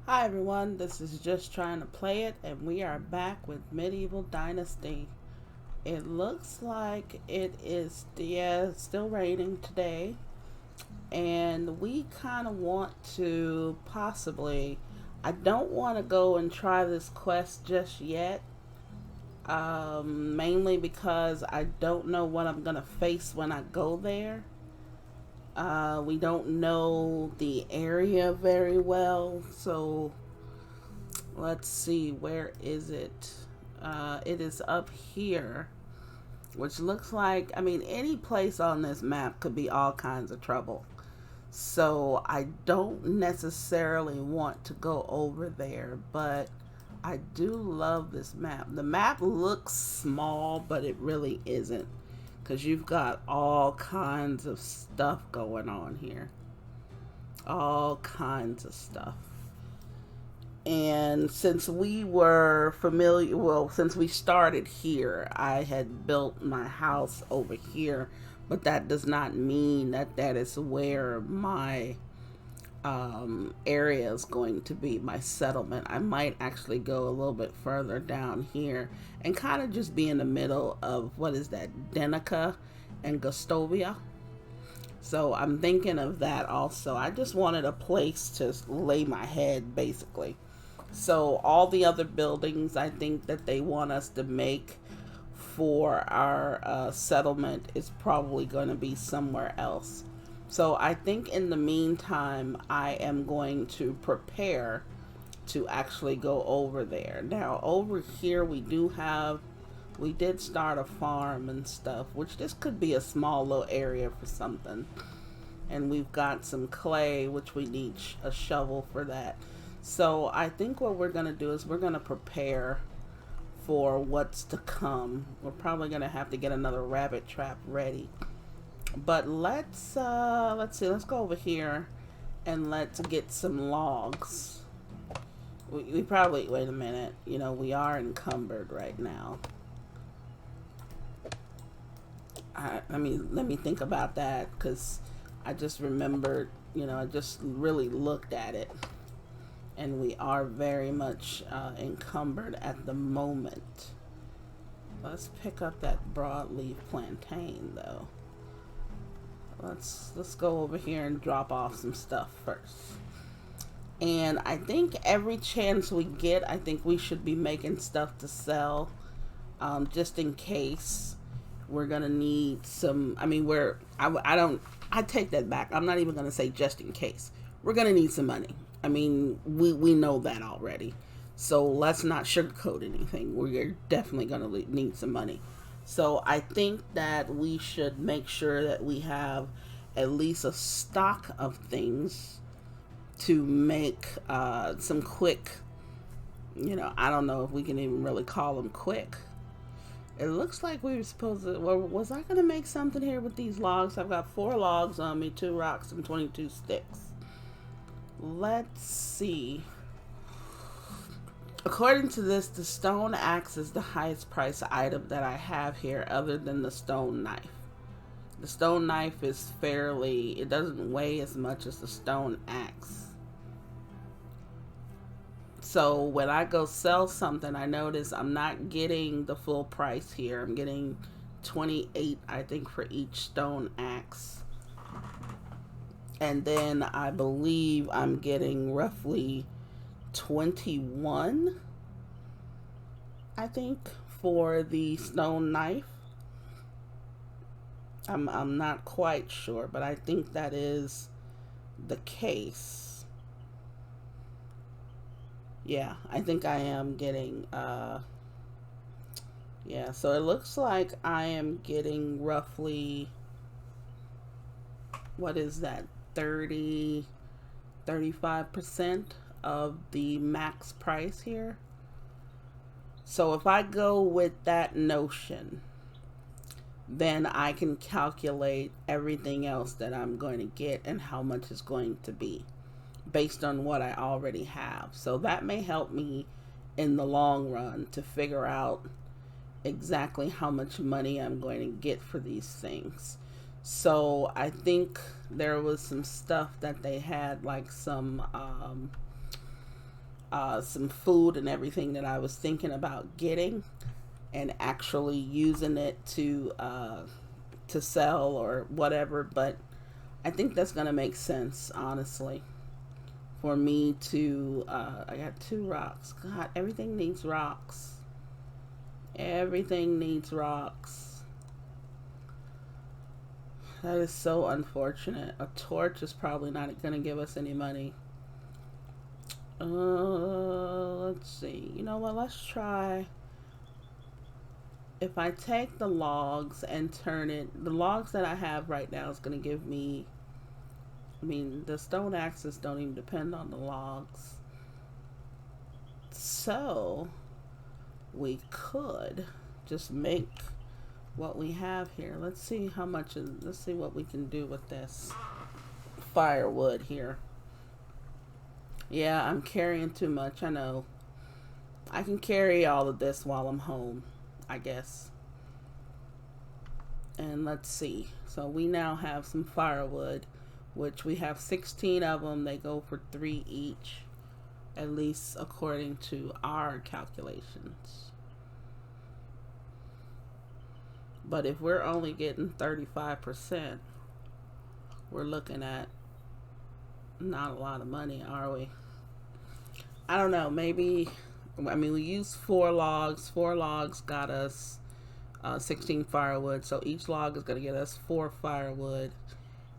Hi everyone, this is Just Trying to Play It, and we are back with Medieval Dynasty. It looks like it is still raining today, and we kind of want to possibly. I don't want to go and try this quest just yet, mainly because I don't know what I'm gonna face when I go there. We don't know the area very well, so let's see, where is it? It is up here, which looks like, I mean, any place on this map could be all kinds of trouble. So I don't necessarily want to go over there, but I do love this map. The map looks small, but it really isn't because you've got all kinds of stuff going on here. All kinds of stuff. And since we were familiar, well, since we started here, I had built my house over here, but that does not mean that that is where my area is going to be, my settlement. I might actually go a little bit further down here and kind of just be in the middle of what is that, Denica and Gustovia. So I'm thinking of that also. I just wanted a place to lay my head, basically. So all the other buildings I think that they want us to make for our settlement is probably going to be somewhere else. So I think in the meantime, I am going to prepare to actually go over there. Now over here we did start a farm and stuff, which this could be a small little area for something. And we've got some clay, which we need a shovel for that. So I think what we're going to do is we're going to prepare for what's to come. We're probably going to have to get another rabbit trap ready. But let's see. Let's go over here and let's get some logs. We probably wait a minute. You know, we are encumbered right now. Let me think about that because I just remembered. You know, I just really looked at it, and we are very much encumbered at the moment. Let's pick up that broadleaf plantain though. Let's go over here and drop off some stuff first. And I think every chance we get, I think we should be making stuff to sell, just in case we're gonna need some. I mean, I don't. I take that back. I'm not even gonna say just in case. We're gonna need some money. I mean, we know that already. So let's not sugarcoat anything. We're definitely going to need some money. So I think that we should make sure that we have at least a stock of things to make some quick, I don't know if we can even really call them quick. It looks like we were supposed to, well, was I going to make something here with these logs? I've got 4 logs on me, 2 rocks, and 22 sticks. Let's see. According to this, the stone axe is the highest price item that I have here other than the stone knife. The stone knife is it doesn't weigh as much as the stone axe. So when I go sell something, I notice I'm not getting the full price here. I'm getting 28, I think, for each stone axe. And then I believe I'm getting roughly 21, I think, for the stone knife. I'm not quite sure, but I think that is the case. Yeah, I think I am getting yeah, so it looks like I am getting roughly, what is that, 35% of the max price here. So if I go with that notion, then I can calculate everything else that I'm going to get and how much it's going to be based on what I already have. So that may help me in the long run to figure out exactly how much money I'm going to get for these things. So I think there was some stuff that they had, like some some food and everything that I was thinking about getting and actually using it to sell or whatever. But I think that's gonna make sense, honestly, for me to. I got 2 rocks. God, everything needs rocks. Everything needs rocks. That is so unfortunate. A torch is probably not going to give us any money. Let's see. You know what? Let's try. If I take the logs and turn it, the logs that I have right now is going to give me. I mean, the stone axes don't even depend on the logs. So, we could just make what we have here. Let's see how much, let's see what we can do with this firewood here. Yeah, I'm carrying too much, I know. I can carry all of this while I'm home, I guess. And let's see. So we now have some firewood, which we have 16 of them. They go for 3 each, at least according to our calculations. But if we're only getting 35%, we're looking at not a lot of money, are we? I don't know. Maybe, I mean, we used 4 logs. 4 logs got us 16 firewood. So each log is going to get us 4 firewood.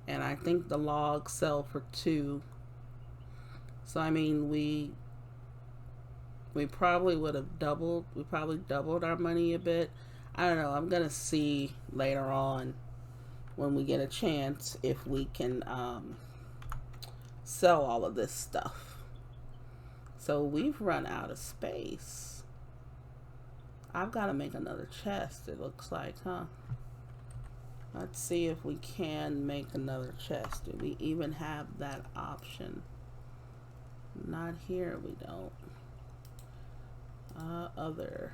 And I think the logs sell for 2. So, I mean, we probably would have doubled. We probably doubled our money a bit. I don't know. I'm going to see later on when we get a chance if we can sell all of this stuff. So we've run out of space. I've got to make another chest, it looks like, huh? Let's see if we can make another chest. Do we even have that option? Not here, we don't. Other.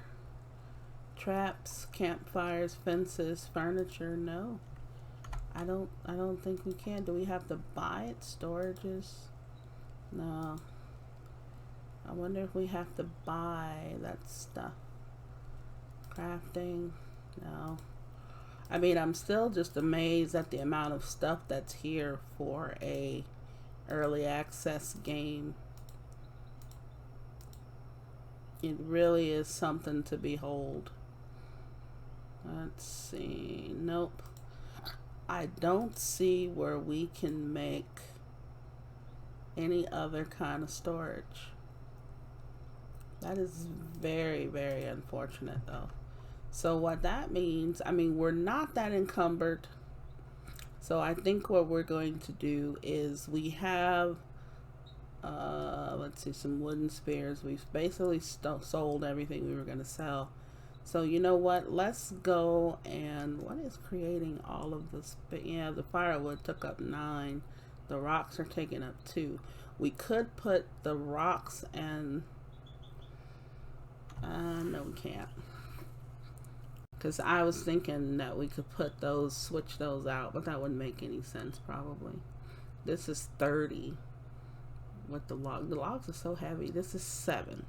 Traps, campfires, fences, furniture. No, I don't think we can. Do we have to buy it? Storages? No. I wonder if we have to buy that stuff. Crafting? No. I mean, I'm still just amazed at the amount of stuff that's here for a early access game. It really is something to behold. Let's see. Nope. I don't see where we can make any other kind of storage. That is very, very unfortunate, though. So what that means, I mean, we're not that encumbered. So I think what we're going to do is we have, let's see, some wooden spears. We've basically sold everything we were going to sell. So you know what? Let's go and what is creating all of this? Yeah, the firewood took up 9. The rocks are taking up 2. We could put the rocks and no, we can't. Because I was thinking that we could put those, switch those out, but that wouldn't make any sense probably. This is 30 with the log. The logs are so heavy. This is 7.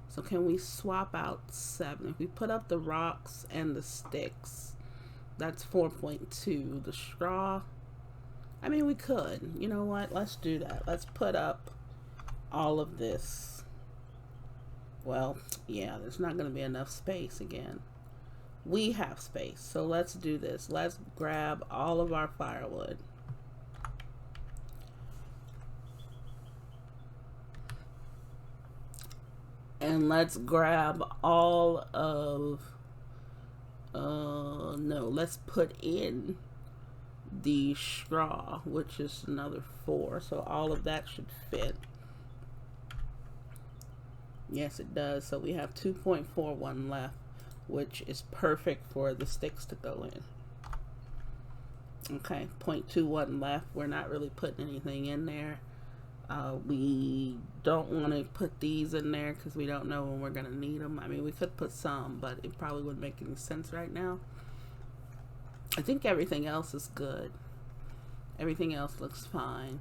So can we swap out 7? If we put up the rocks and the sticks, that's 4.2. The straw, I mean, we could. You know what? Let's do that. Let's put up all of this. Well, yeah, there's not going to be enough space again. We have space, so let's do this. Let's grab all of our firewood. And let's grab all of, no, let's put in the straw, which is another 4. So all of that should fit. Yes, it does. So we have 2.41 left, which is perfect for the sticks to go in. Okay, 0.21 left. We're not really putting anything in there. We don't want to put these in there because we don't know when we're going to need them. I mean, we could put some, but it probably wouldn't make any sense right now. I think everything else is good. Everything else looks fine.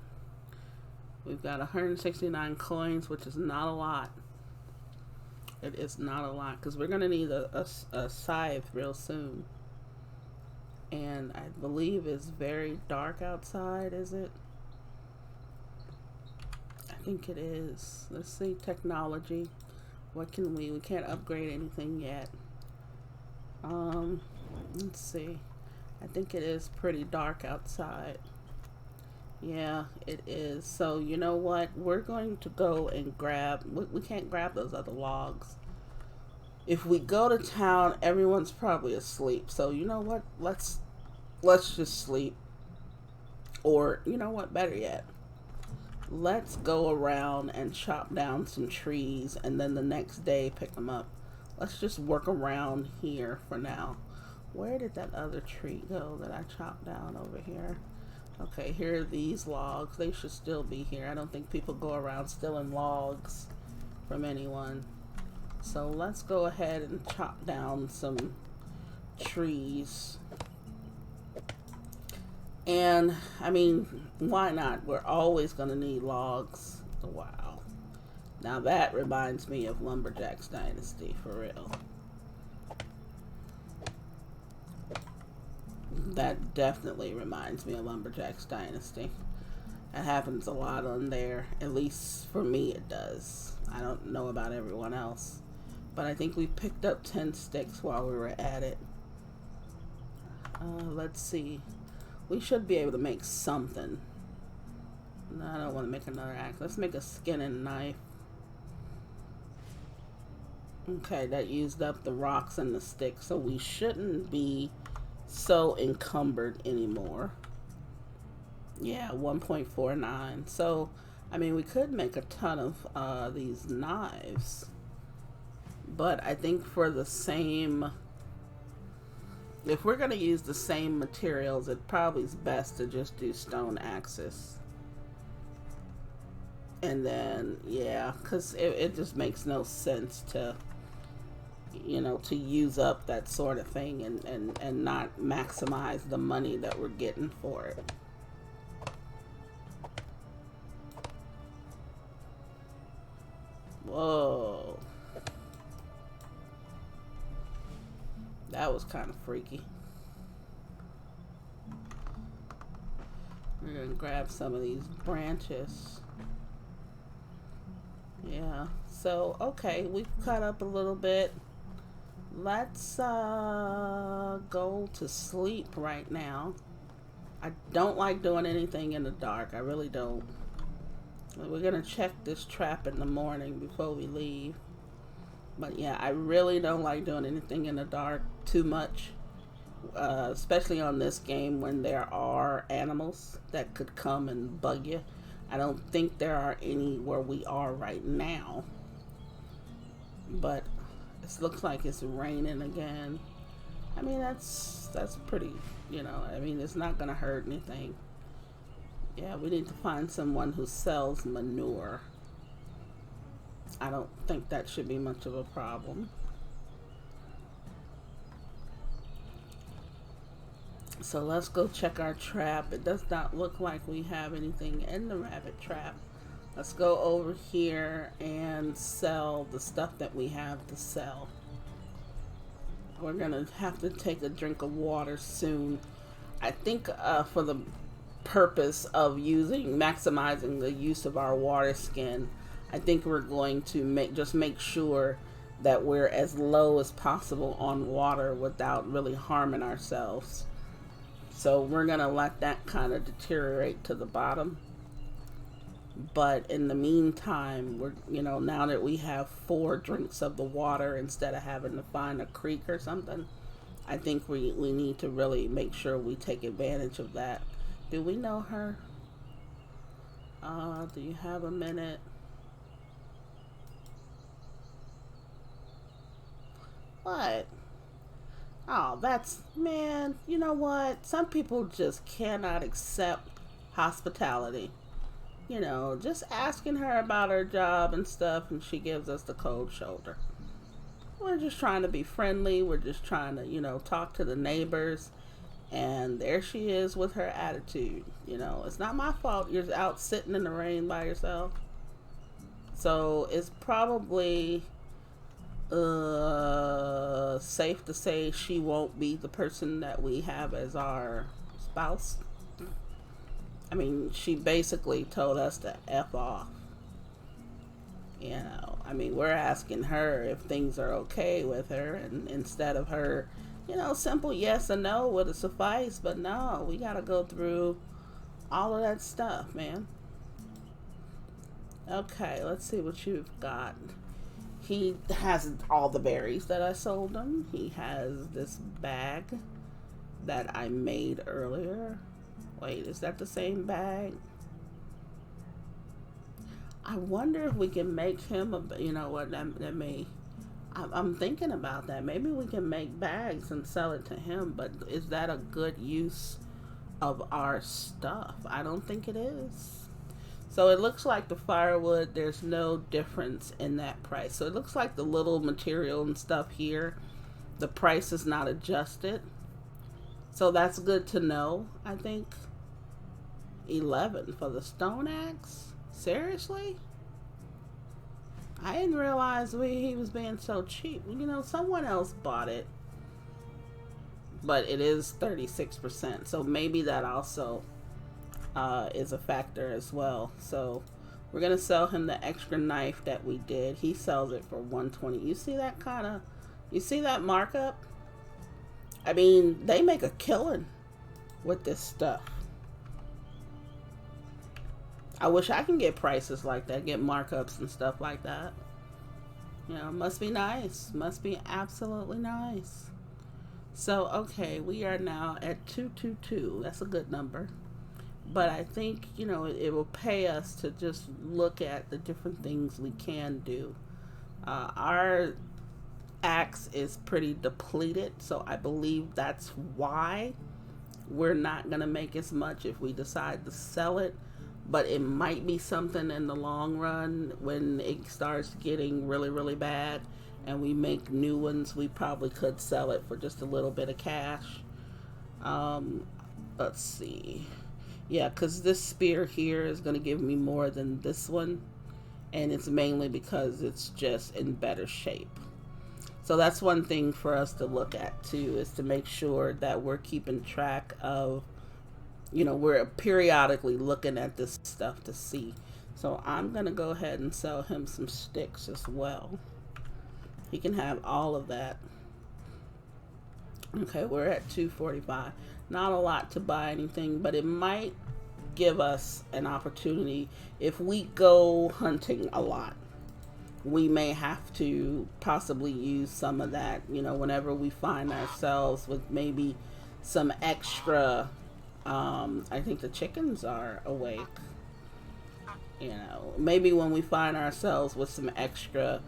We've got 169 coins, which is not a lot. It is not a lot, because we're going to need a scythe real soon. And I believe it's very dark outside, is it? I think it is. Let's see, technology. What can we can't upgrade anything yet. Let's see. I think it is pretty dark outside. Yeah, it is. So, you know what? We're going to go and grab... We can't grab those other logs. If we go to town, everyone's probably asleep. So, you know what? Let's just sleep. Or, you know what? Better yet. Let's go around and chop down some trees. And then the next day, pick them up. Let's just work around here for now. Where did that other tree go that I chopped down over here? Okay, here are these logs. They should still be here. I don't think people go around stealing logs from anyone. So let's go ahead and chop down some trees. And, I mean, why not? We're always going to need logs. Wow. Now that reminds me of Lumberjack's Dynasty, for real. That definitely reminds me of Lumberjack's Dynasty. That happens a lot on there. At least for me it does. I don't know about everyone else. But I think we picked up 10 sticks while we were at it. Let's see. We should be able to make something. No, I don't want to make another axe. Let's make a skin and knife. Okay, that used up the rocks and the sticks. So we shouldn't be so encumbered anymore. Yeah, 1.49. So, I mean, we could make a ton of these knives. But I think for the same... If we're going to use the same materials, it probably is best to just do stone axes. And then, yeah, because it just makes no sense to, you know, to use up that sort of thing and not maximize the money that we're getting for it. Whoa. That was kind of freaky. We're gonna grab some of these branches. Yeah, so okay, we've cut up a little bit. Let's go to sleep right now. I don't like doing anything in the dark. I really don't. We're gonna check this trap in the morning before we leave. But yeah, I really don't like doing anything in the dark too much. Especially on this game when there are animals that could come and bug you. I don't think there are any where we are right now. But it looks like it's raining again. I mean, that's pretty, you know, I mean, it's not going to hurt anything. Yeah, we need to find someone who sells manure. I don't think that should be much of a problem. So let's go check our trap. It does not look like we have anything in the rabbit trap. Let's go over here and sell the stuff that we have to sell. We're gonna have to take a drink of water soon. I think for the purpose of maximizing the use of our water skin, I think we're going to make sure that we're as low as possible on water without really harming ourselves. So we're gonna let that kind of deteriorate to the bottom. But in the meantime, we're, you know, now that we have 4 drinks of the water instead of having to find a creek or something, I think we need to really make sure we take advantage of that. Do we know her? Do you have a minute? What? Oh, that's, man, you know what? Some people just cannot accept hospitality. You know, just asking her about her job and stuff, and she gives us the cold shoulder. We're just trying to be friendly. We're just trying to, you know, talk to the neighbors. And there she is with her attitude. You know, it's not my fault you're out sitting in the rain by yourself. So it's probably safe to say she won't be the person that we have as our spouse. I mean, she basically told us to F off. You know, I mean, we're asking her if things are okay with her, and instead of her, you know, simple yes or no would have sufficed, but no, we gotta go through all of that stuff, man. Okay, let's see what you've got. He has all the berries that I sold him. He has this bag that I made earlier. Wait, is that the same bag? I wonder if we can make him a, you know what, that may, I'm thinking about that. Maybe we can make bags and sell it to him, but is that a good use of our stuff? I don't think it is. So it looks like the firewood, there's no difference in that price. So it looks like the little material and stuff here, the price is not adjusted. So that's good to know, I think. 11 for the stone axe? Seriously? I didn't realize he was being so cheap. You know, someone else bought it, but it is 36%. So maybe that also is a factor as well. So we're gonna sell him the extra knife that we did. He sells it for 120. You see that you see that markup? I mean, they make a killing with this stuff. I wish I can get prices like that, get markups and stuff like that. You know, must be nice. Must be absolutely nice. So, okay, we are now at 222. That's a good number. But I think, you know, it will pay us to just look at the different things we can do. Our axe is pretty depleted, so I believe that's why we're not going to make as much if we decide to sell it. But it might be something in the long run when it starts getting really, really bad and we make new ones. We probably could sell it for just a little bit of cash. Let's see. Yeah, because this spear here is going to give me more than this one. And it's mainly because it's just in better shape. So that's one thing for us to look at too, is to make sure that we're keeping track of, you know, we're periodically looking at this stuff to see. So I'm going to go ahead and sell him some sticks as well. He can have all of that. Okay, we're at 245. Not a lot to buy anything, but it might give us an opportunity. If we go hunting a lot, we may have to possibly use some of that, you know, whenever we find ourselves with maybe some extra. I think the chickens are awake. You know, maybe when we find ourselves with some extra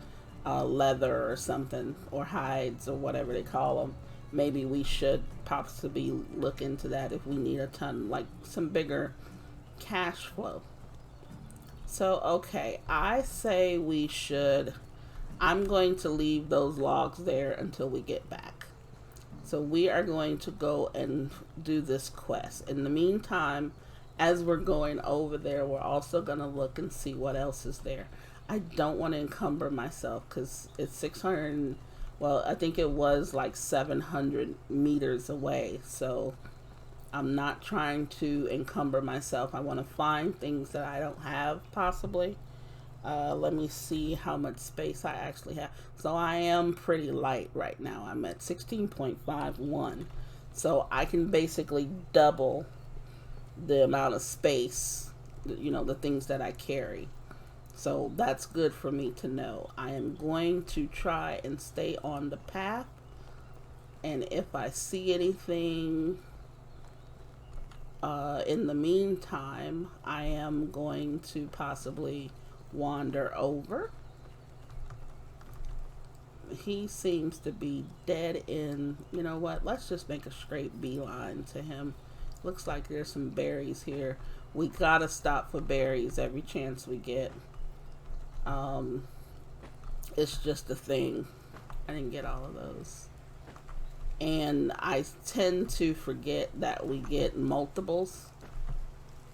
leather or something, or hides or whatever they call them, maybe we should possibly look into that if we need a ton, like some bigger cash flow. So, okay, I say we should, I'm going to leave those logs there until we get back. So we are going to go and do this quest. In the meantime, as we're going over there, we're also going to look and see what else is there. I don't want to encumber myself because it's 600, well, I think it was like 700 meters away. So I'm not trying to encumber myself. I want to find things that I don't have possibly. Let me see how much space I actually have. So I am pretty light right now. I'm at 16.51. So I can basically double the amount of space, you know, the things that I carry. So that's good for me to know. I am going to try and stay on the path. And if I see anything in the meantime, I am going to possibly wander over. He seems to be dead in, you know what, let's just make a straight beeline to him. Looks like there's some berries here. We gotta stop for berries every chance we get. It's just a thing. I didn't get all of those. And I tend to forget that we get multiples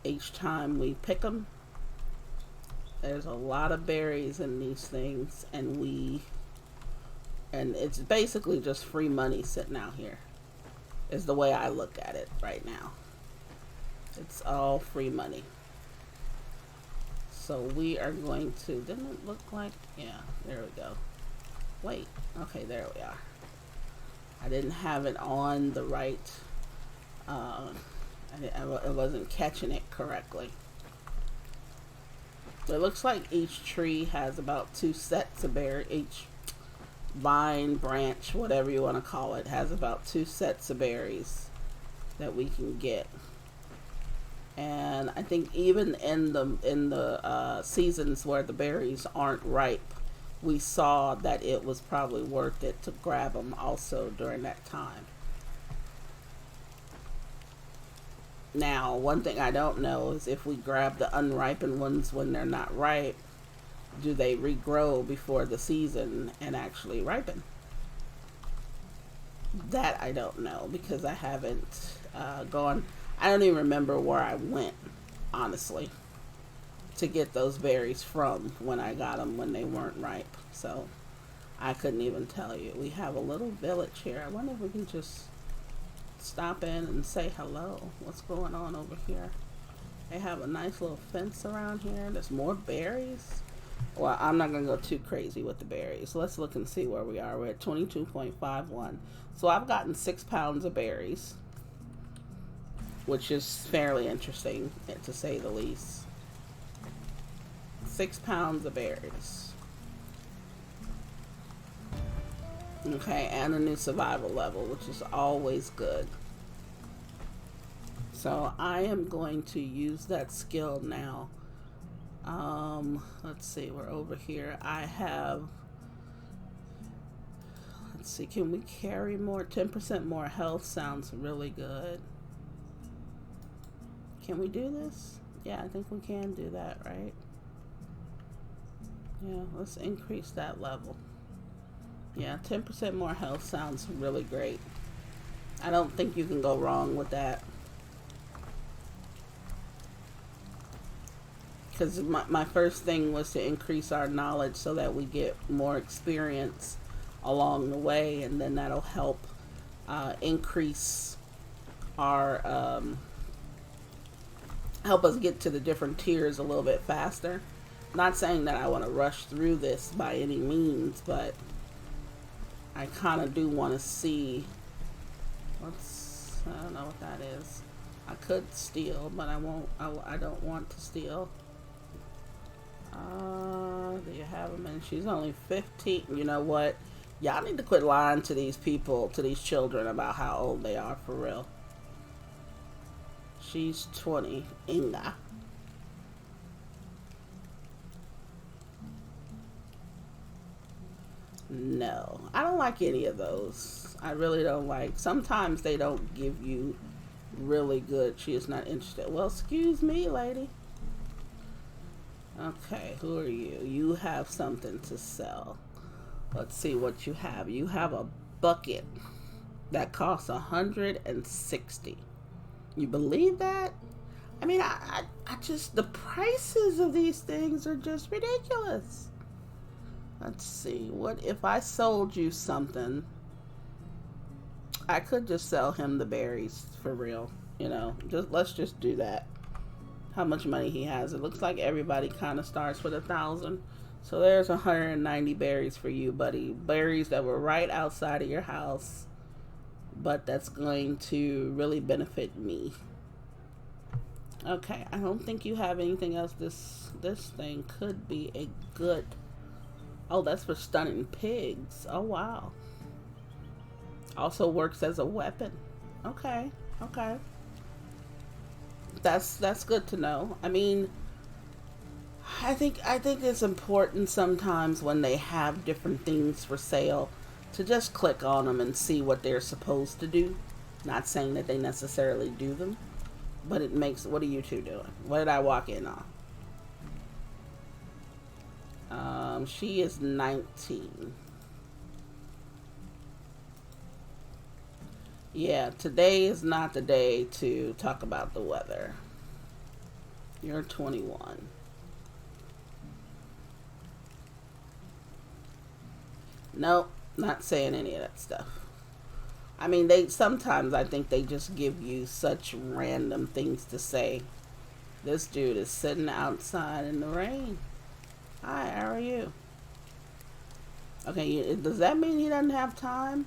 each time we pick them. There's a lot of berries in these things, and it's basically just free money sitting out here, is the way I look at it right now. It's all free money. So we are going to, didn't it look like, yeah, there we go. Wait, okay, there we are. I didn't have it on the right, I wasn't catching it correctly. It looks like each tree has about 2 sets of berries. Each vine, branch, whatever you want to call it, has about 2 sets of berries that we can get. And I think even in the seasons where the berries aren't ripe, we saw that it was probably worth it to grab them also during that time. Now, one thing I don't know is if we grab the unripened ones when they're not ripe, do they regrow before the season and actually ripen? That I don't know, because I haven't gone. I don't even remember where I went, honestly, to get those berries from when I got them when they weren't ripe. So I couldn't even tell you. We have a little village here. I wonder if we can just stop in and say hello. What's going on over here? They have a nice little fence around here. There's more berries. Well, I'm not going to go too crazy with the berries. Let's look and see where we are. We're at 22.51. So I've gotten 6 pounds of berries, which is fairly interesting, to say the least. 6 pounds of berries. Okay, and a new survival level, which is always good. So I am going to use that skill now. Let's see, we're over here. I have, let's see, can we carry more? 10% more health sounds really good. Can we do this? Yeah, I think we can do that, right? Yeah, let's increase that level. Yeah, 10% more health sounds really great. I don't think you can go wrong with that. Because my first thing was to increase our knowledge so that we get more experience along the way, and then that'll help increase our, help us get to the different tiers a little bit faster. Not saying that I want to rush through this by any means, but I kind of do want to see I don't know what that is. I could steal, but I won't. I don't want to steal. Do you have them? And she's only 15. You know what? Y'all need to quit lying to these people, to these children, about how old they are, for real. She's 20. Inga. No, I don't like any of those. I really don't like. Sometimes they don't give you really good. She is not interested. Well, excuse me, lady. Okay, who are you? You have something to sell. Let's see what you have. You have a bucket that costs 160. You believe that? I mean, I just, the prices of these things are just ridiculous. Let's see, what if I sold you something? I could just sell him the berries for real, you know. Let's just do that. How much money he has? It looks like everybody kind of starts with 1,000. So there's 190 berries for you, buddy. Berries that were right outside of your house, but that's going to really benefit me. Okay, I don't think you have anything else. This thing could be a good. Oh, that's for stunning pigs. Oh, wow. Also works as a weapon. Okay, okay. That's good to know. I mean, I think it's important sometimes when they have different things for sale to just click on them and see what they're supposed to do. Not saying that they necessarily do them, but it makes. What are you two doing? What did I walk in on? She is 19. Yeah, today is not the day to talk about the weather. You're 21. Nope, not saying any of that stuff. I mean, they sometimes I think they just give you such random things to say. This dude is sitting outside in the rain. Hi, how are you? Okay, does that mean he doesn't have time?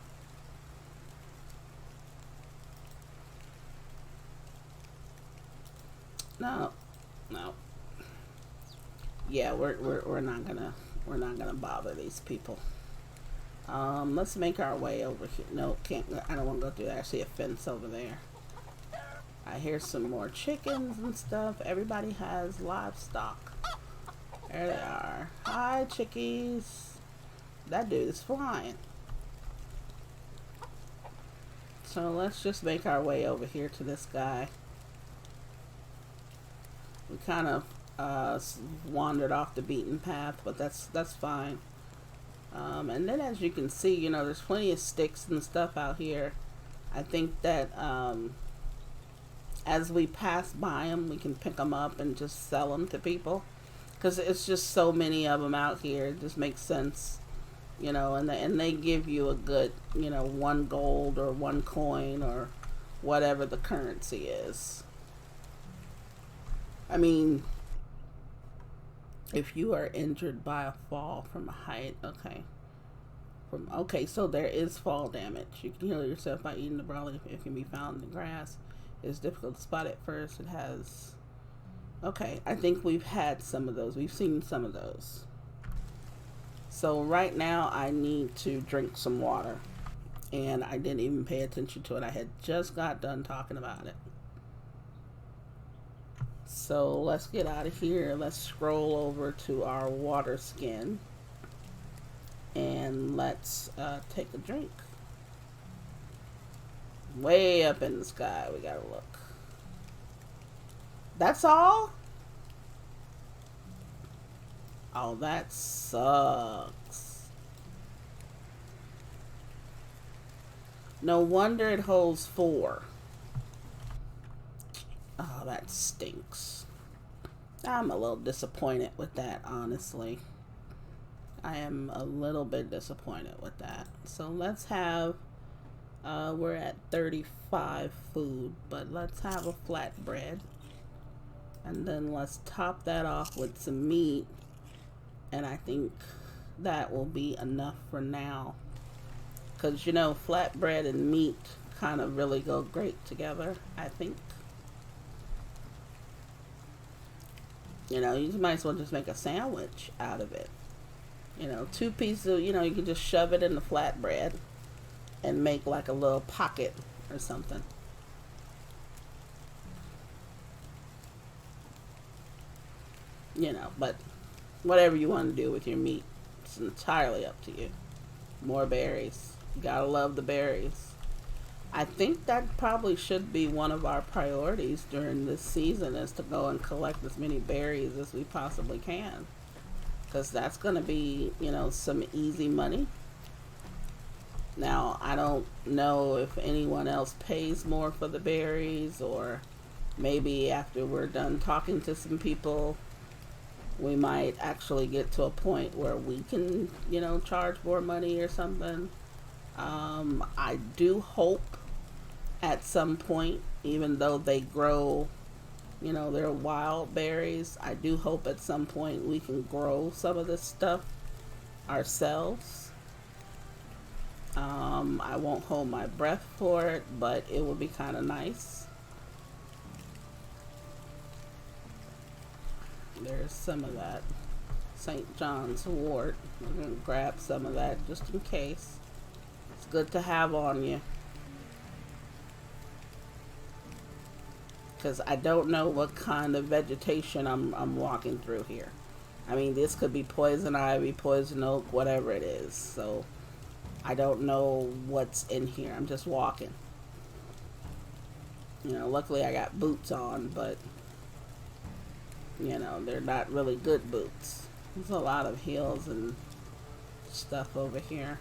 No, no. Yeah, we're not gonna bother these people. Let's make our way over here. No, can't. I don't want to go through that. I see a fence over there. I hear some more chickens and stuff. Everybody has livestock. There they are. Hi, chickies. That dude is flying. So let's just make our way over here to this guy. We kind of wandered off the beaten path, but that's fine. And then as you can see, you know, there's plenty of sticks and stuff out here. I think that as we pass by them, we can pick them up and just sell them to people. Because it's just so many of them out here. It just makes sense, you know, and they give you a good, you know, 1 gold or 1 coin or whatever the currency is. I mean, if you are injured by a fall from a height, okay, so there is fall damage. You can heal yourself by eating the barley. It can be found in the grass. It's difficult to spot at first. It has. Okay, I think we've had some of those. We've seen some of those. So right now I need to drink some water. And I didn't even pay attention to it. I had just got done talking about it. So let's get out of here. Let's scroll over to our water skin. And let's take a drink. Way up in the sky, we gotta look. That's all? Oh, that sucks. No wonder it holds 4. Oh, that stinks. I'm a little disappointed with that, honestly. I am a little bit disappointed with that. So let's have, we're at 35 food, but let's have a flatbread. And then let's top that off with some meat. And I think that will be enough for now. Because, you know, flatbread and meat kind of really go great together, I think. You know, you might as well just make a sandwich out of it. You know, 2 pieces of, you know, you can just shove it in the flatbread and make like a little pocket or something. You know, but whatever you want to do with your meat, it's entirely up to you. More berries. You gotta love the berries. I think that probably should be one of our priorities during this season, is to go and collect as many berries as we possibly can. Because that's going to be, you know, some easy money. Now, I don't know if anyone else pays more for the berries, or maybe after we're done talking to some people, we might actually get to a point where we can, you know, charge more money or something. I do hope at some point, even though they grow, you know, they're wild berries, I do hope at some point we can grow some of this stuff ourselves. I won't hold my breath for it, but it would be kind of nice. There's some of that St. John's wort. We're going to grab some of that just in case. It's good to have on you. Because I don't know what kind of vegetation I'm walking through here. I mean, this could be poison ivy, poison oak, whatever it is. So I don't know what's in here. I'm just walking. You know, luckily I got boots on, but you know, they're not really good boots. There's a lot of hills and stuff over here.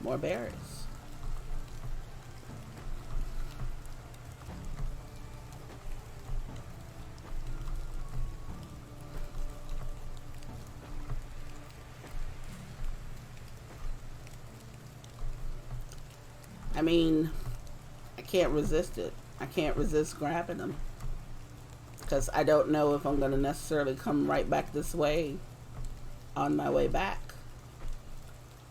More berries. I mean, I can't resist it. I can't resist grabbing them. Because I don't know if I'm going to necessarily come right back this way on my way back.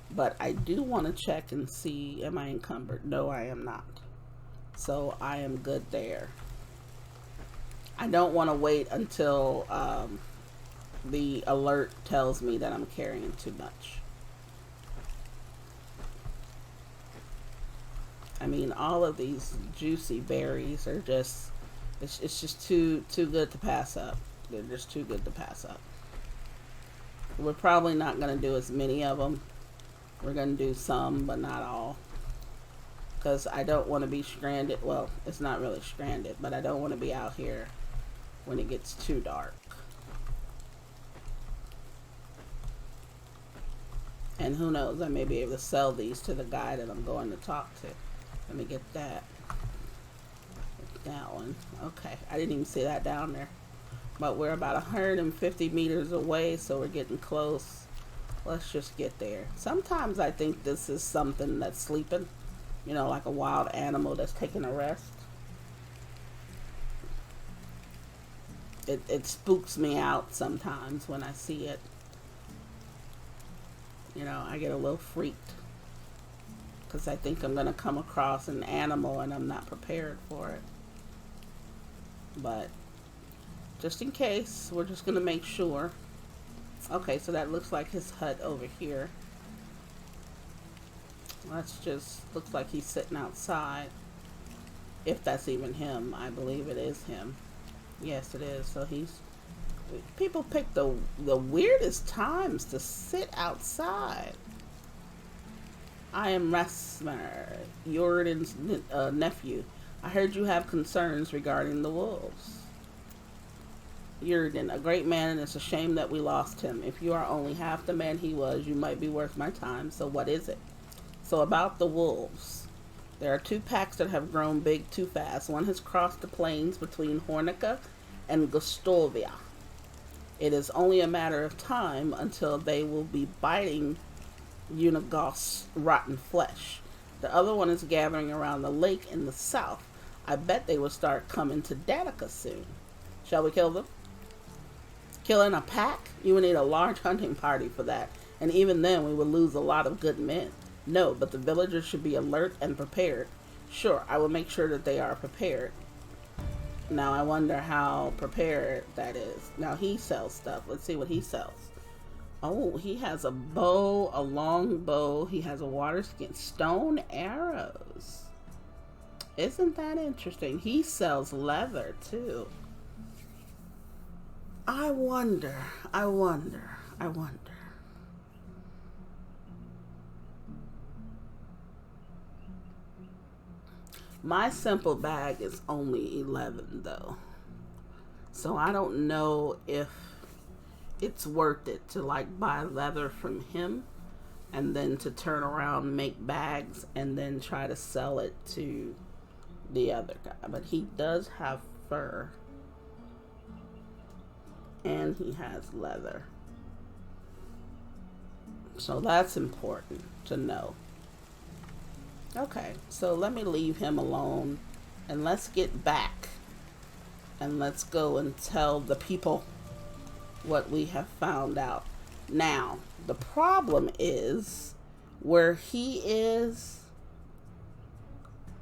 But I do want to check and see, am I encumbered? No, I am not. So I am good there. I don't want to wait until the alert tells me that I'm carrying too much. I mean, all of these juicy berries are just, it's just too good to pass up. They're just too good to pass up. We're probably not going to do as many of them. We're going to do some, but not all. Because I don't want to be stranded. Well, it's not really stranded, but I don't want to be out here when it gets too dark. And who knows, I may be able to sell these to the guy that I'm going to talk to. Let me get that. That one. Okay, I didn't even see that down there. But we're about 150 meters away, so we're getting close. Let's just get there. Sometimes I think this is something that's sleeping. You know, like a wild animal that's taking a rest. It spooks me out sometimes when I see it. You know, I get a little freaked. Because I think I'm going to come across an animal and I'm not prepared for it. But just in case, we're just going to make sure. Okay, so that looks like his hut over here. That's just, looks like he's sitting outside. If that's even him. I believe it is him. Yes, it is. So he's, people pick the weirdest times to sit outside. I am Rasmer, Jordan's nephew. I heard you have concerns regarding the wolves. Jordan, a great man, and it's a shame that we lost him. If you are only half the man he was, you might be worth my time. So what is it? So about the wolves. There are two packs that have grown big too fast. One has crossed the plains between Hornica and Gustovia. It is only a matter of time until they will be biting Unigos' rotten flesh. The other one is gathering around the lake in the south. I bet they will start coming to Danica soon. Shall we kill them? Killing a pack? You would need a large hunting party for that. And even then we would lose a lot of good men. No, but the villagers should be alert and prepared. Sure, I will make sure that they are prepared. Now I wonder how prepared that is. Now he sells stuff. Let's see what he sells. Oh, he has a bow, a long bow. He has a water skin. Stone arrows. Isn't that interesting? He sells leather too. I wonder. My simple bag is only 11 though. So I don't know if it's worth it to like buy leather from him and then to turn around, make bags, and then try to sell it to the other guy. But he does have fur. And he has leather. So that's important to know. Okay, so let me leave him alone and let's get back and let's go and tell the people what we have found out. Now, the problem is where he is.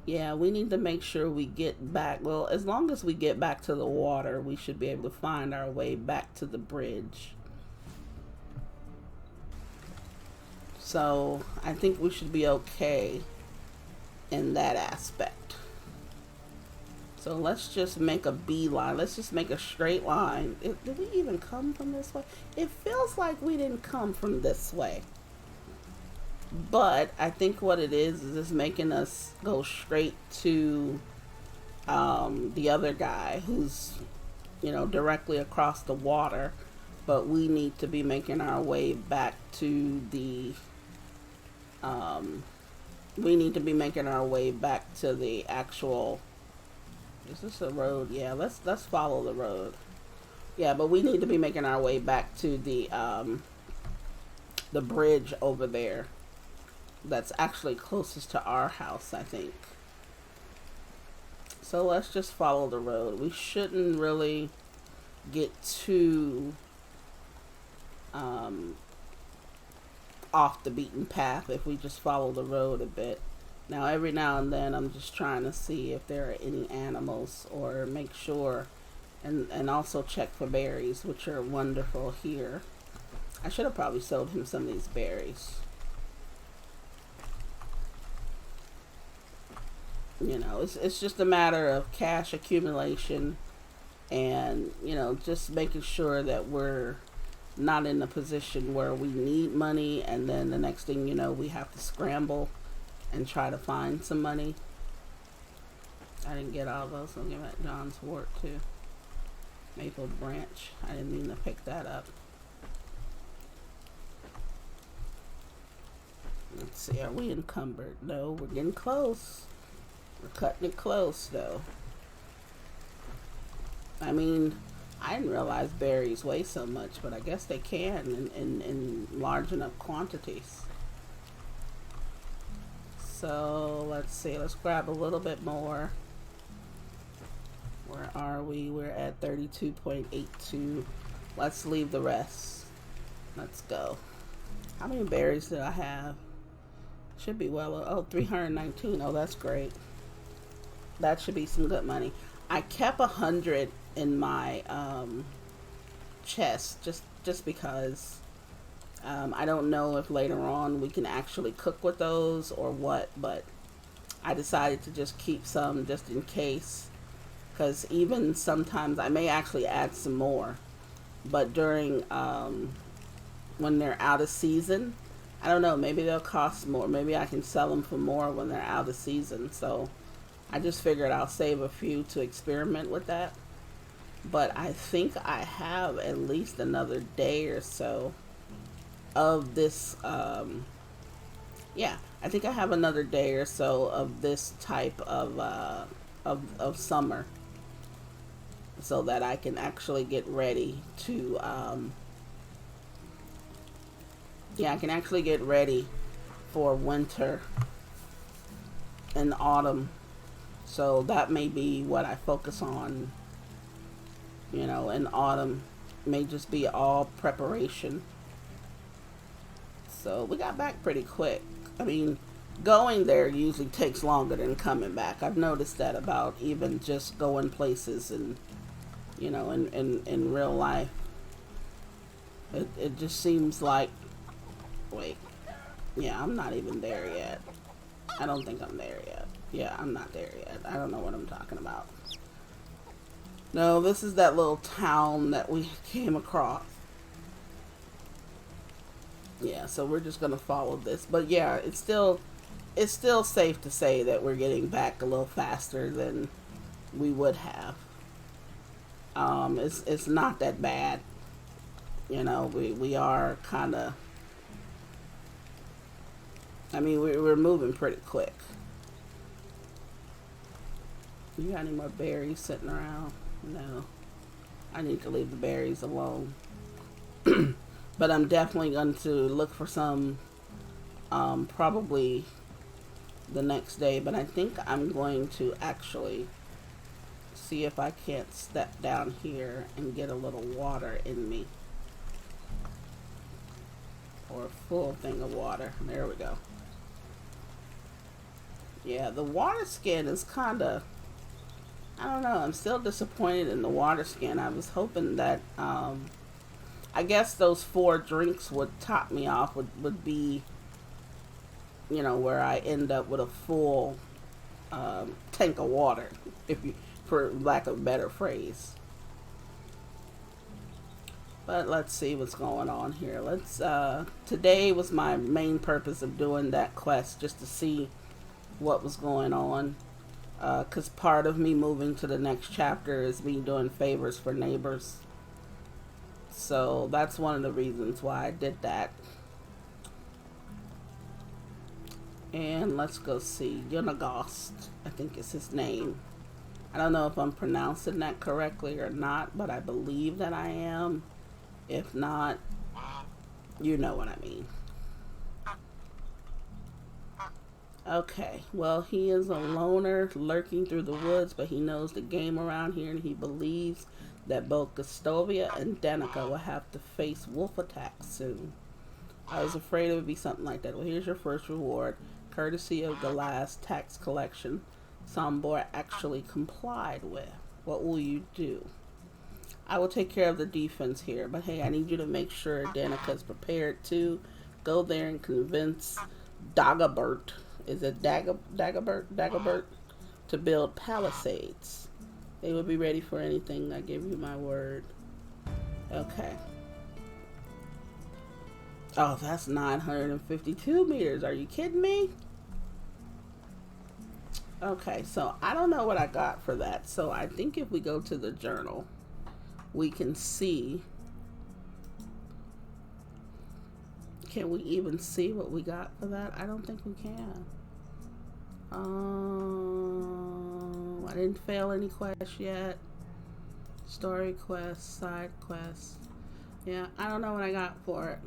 Yeah, we need to make sure we get back. Well, as long as we get back to the water, we should be able to find our way back to the bridge. So I think we should be okay in that aspect. So let's just make a beeline. Let's just make a straight line. Did we even come from this way? It feels like we didn't come from this way. But I think what it is it's making us go straight to the other guy who's, you know, directly across the water. But we need to be making our way back to the we need to be making our way back to the actual. Is this a road? Yeah, let's follow the road. Yeah, but we need to be making our way back to the bridge over there. that's actually closest to our house, I think. So let's just follow the road. We shouldn't really get too off the beaten path if we just follow the road a bit. Now, every now and then, I'm just trying to see if there are any animals or make sure, and also check for berries, which are wonderful here. I should have probably sold him some of these berries. You know, it's just a matter of cash accumulation and, you know, just making sure that we're not in a position where we need money and then the next thing you know, we have to scramble and try to find some money. I didn't get all those. I'll give that John's wort too. Maple branch. I didn't mean to pick that up. Let's see, are we encumbered? No, we're getting close. We're cutting it close though. I mean, I didn't realize berries weigh so much, but I guess they can in large enough quantities. So let's see, let's grab a little bit more. Where are we? We're at 32.82. Let's leave the rest. Let's go. How many berries do I have? Should be well, oh, 319. Oh, that's great. That should be some good money. I kept 100 in my chest just because I don't know if later on we can actually cook with those or what, but I decided to just keep some just in case, because even sometimes I may actually add some more, but during when they're out of season, I don't know, maybe they'll cost more. Maybe I can sell them for more when they're out of season. So I just figured I'll save a few to experiment with that. But I think I have at least another day or so of this. Yeah, I think I have another day or so of this type of summer, so that I can actually get ready to. Yeah, I can actually get ready for winter and autumn. So that may be what I focus on, you know, in autumn. May just be all preparation. So we got back pretty quick. I mean, going there usually takes longer than coming back. I've noticed that about even just going places and, you know, in real life. It just seems like, wait, yeah, I'm not even there yet. I don't think I'm there yet. Yeah, I'm not there yet. I don't know what I'm talking about. No, this is that little town that we came across. Yeah, so we're just gonna follow this. But yeah, it's still safe to say that we're getting back a little faster than we would have. It's not that bad. You know, we are kind of. I mean, we're moving pretty quick. You got any more berries sitting around? No. I need to leave the berries alone. But I'm definitely going to look for some probably the next day. But I think I'm going to actually see if I can't step down here and get a little water in me. Or a full thing of water. There we go. Yeah, the water skin is kind of, I don't know, I'm still disappointed in the water skin. I was hoping that, I guess those 4 drinks would top me off, would be, you know, where I end up with a full tank of water, if you, for lack of a better phrase. But let's see what's going on here. Today was my main purpose of doing that quest, just to see what was going on. Because part of me moving to the next chapter is me doing favors for neighbors. So that's one of the reasons why I did that. And let's go see. Yunagost, I think is his name. I don't know if I'm pronouncing that correctly or not, but I believe that I am. If not, you know what I mean. Okay, well, he is a loner lurking through the woods, but he knows the game around here and he believes that both Gustavia and Danica will have to face wolf attacks soon. I was afraid it would be something like that. Well, here's your first reward, courtesy of the last tax collection Sombor actually complied with. What will you do? I will take care of the defense here, but hey, I need you to make sure Danica's prepared to go there and convince Dagobert, is it Dagobert, to build palisades. They will be ready for anything. I give you my word. Okay. Oh, that's 952 meters. Are you kidding me? Okay, so I don't know what I got for that. So I think if we go to the journal, we can see. Can we even see what we got for that? I don't think we can. I didn't fail any quests yet. Story quests, side quests. Yeah, I don't know what I got for it.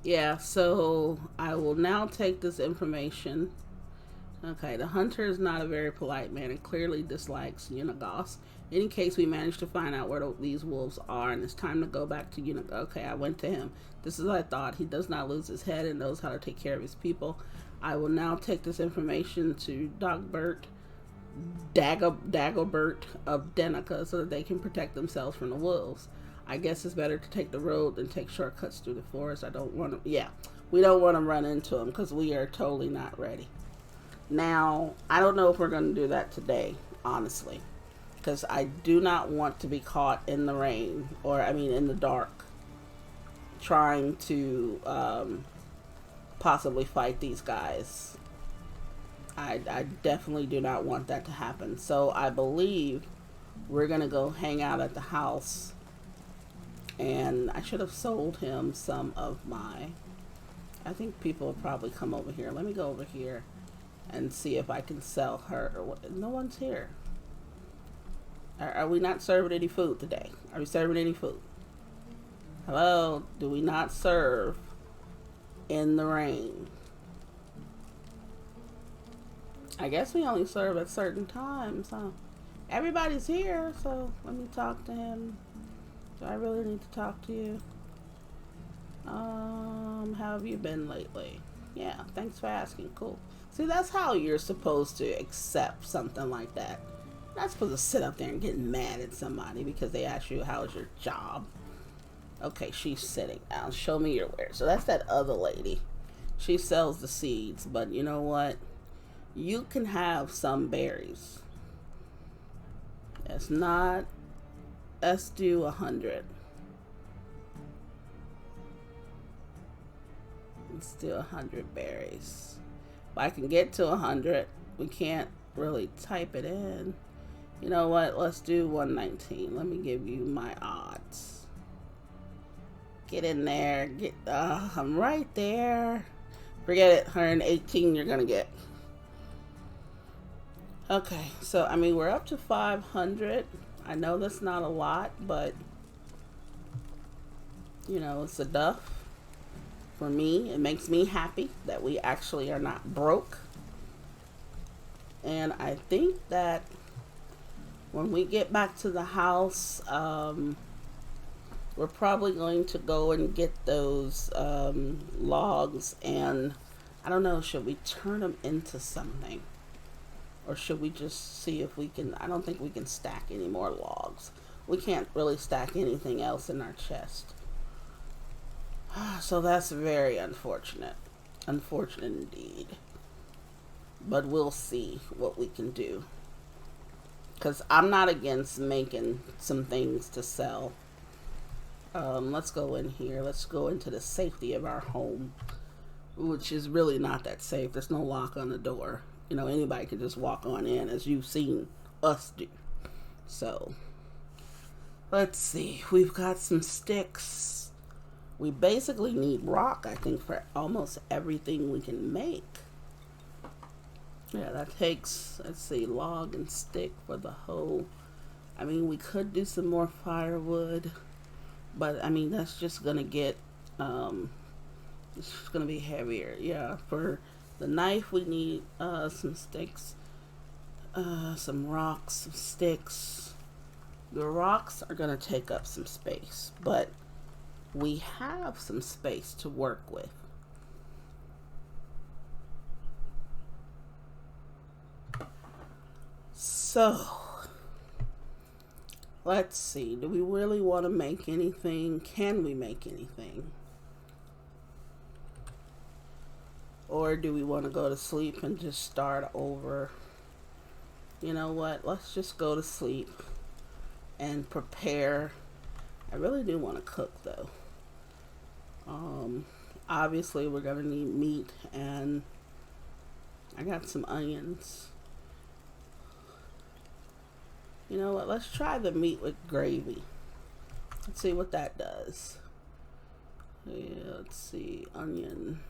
Yeah, so I will now take this information. Okay, the hunter is not a very polite man and clearly dislikes Unagos. In case we manage to find out where these wolves are, and it's time to go back to Unagos. Okay, I went to him. This is what I thought. He does not lose his head and knows how to take care of his people. I will now take this information to Dagobert of Danica so that they can protect themselves from the wolves. I guess it's better to take the road than take shortcuts through the forest. I don't want to, yeah, we don't want to run into them because we are totally not ready. Now, I don't know if we're going to do that today, honestly, because I do not want to be caught in the rain, or I mean in the dark, trying to possibly fight these guys. I definitely do not want that to happen. So I believe we're going to go hang out at the house. And I should have sold him some of my, I think people will probably come over here. Let me go over here and see if I can sell her. No one's here. Are we not serving any food today? Are we serving any food? Hello? Do we not serve in the rain? I guess we only serve at certain times, huh? Everybody's here, so let me talk to him. Do I really need to talk to you? How have you been lately? Yeah, thanks for asking. Cool. See, that's how you're supposed to accept something like that. You're not supposed to sit up there and get mad at somebody because they ask you how's your job. Okay, she's sitting down. Show me your wares. So that's that other lady. She sells the seeds, but you know what? You can have some berries. It's not. Let's do 100. Let's do 100 berries. If I can get to 100, we can't really type it in. You know what? Let's do 119. Let me give you my odds. Get in there. I'm right there. Forget it. 118 you're gonna get. Okay, so I mean we're up to 500. I know that's not a lot, but you know, it's enough for me. It makes me happy that we actually are not broke. And I think that when we get back to the house, we're probably going to go and get those logs, and I don't know, should we turn them into something? Or should we just see if we can, I don't think we can stack any more logs. We can't really stack anything else in our chest. So that's very unfortunate. Unfortunate indeed. But we'll see what we can do. Because I'm not against making some things to sell. Let's go in here. Let's go into the safety of our home. Which is really not that safe. There's no lock on the door. You know, anybody can just walk on in, as you've seen us do. So, let's see. We've got some sticks. We basically need rock, I think, for almost everything we can make. Yeah, that takes, let's see, log and stick for the hoe. I mean, we could do some more firewood, but I mean, that's just gonna get, it's just gonna be heavier. Yeah, for the knife, we need some sticks, some rocks, some sticks. The rocks are gonna take up some space, but we have some space to work with. So, let's see. Do we really want to make anything? Can we make anything? Or do we want to go to sleep and just start over? You know what? Let's just go to sleep and prepare. I really do want to cook though. Obviously we're gonna need meat, and I got some onions. You know what? Let's try the meat with gravy. Let's see what that does. Yeah, let's see. Onion.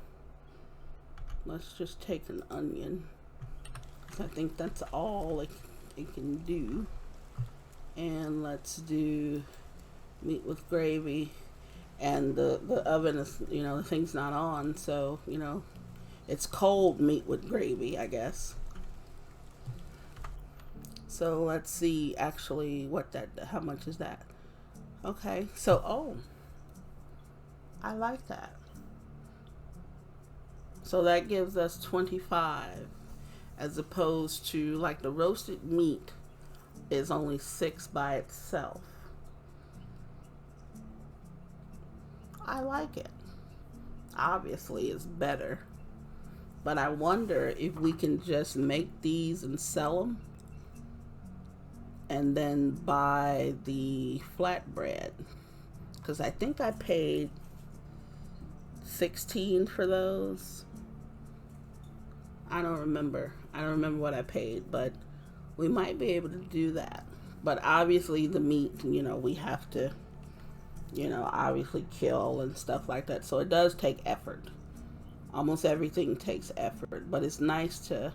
Let's just take an onion. I think that's all it can do. And let's do meat with gravy. And the oven is, the thing's not on, so, it's cold meat with gravy, I guess. So let's see actually how much is that? Okay, so, I like that. So that gives us 25, as opposed to, like, the roasted meat is only 6 by itself. I like it. Obviously, it's better. But I wonder if we can just make these and sell them, and then buy the flatbread. Because I think I paid 16 for those. I don't remember what I paid, but we might be able to do that. But obviously the meat, we have to, obviously kill and stuff like that. So it does take effort. Almost everything takes effort, but it's nice to,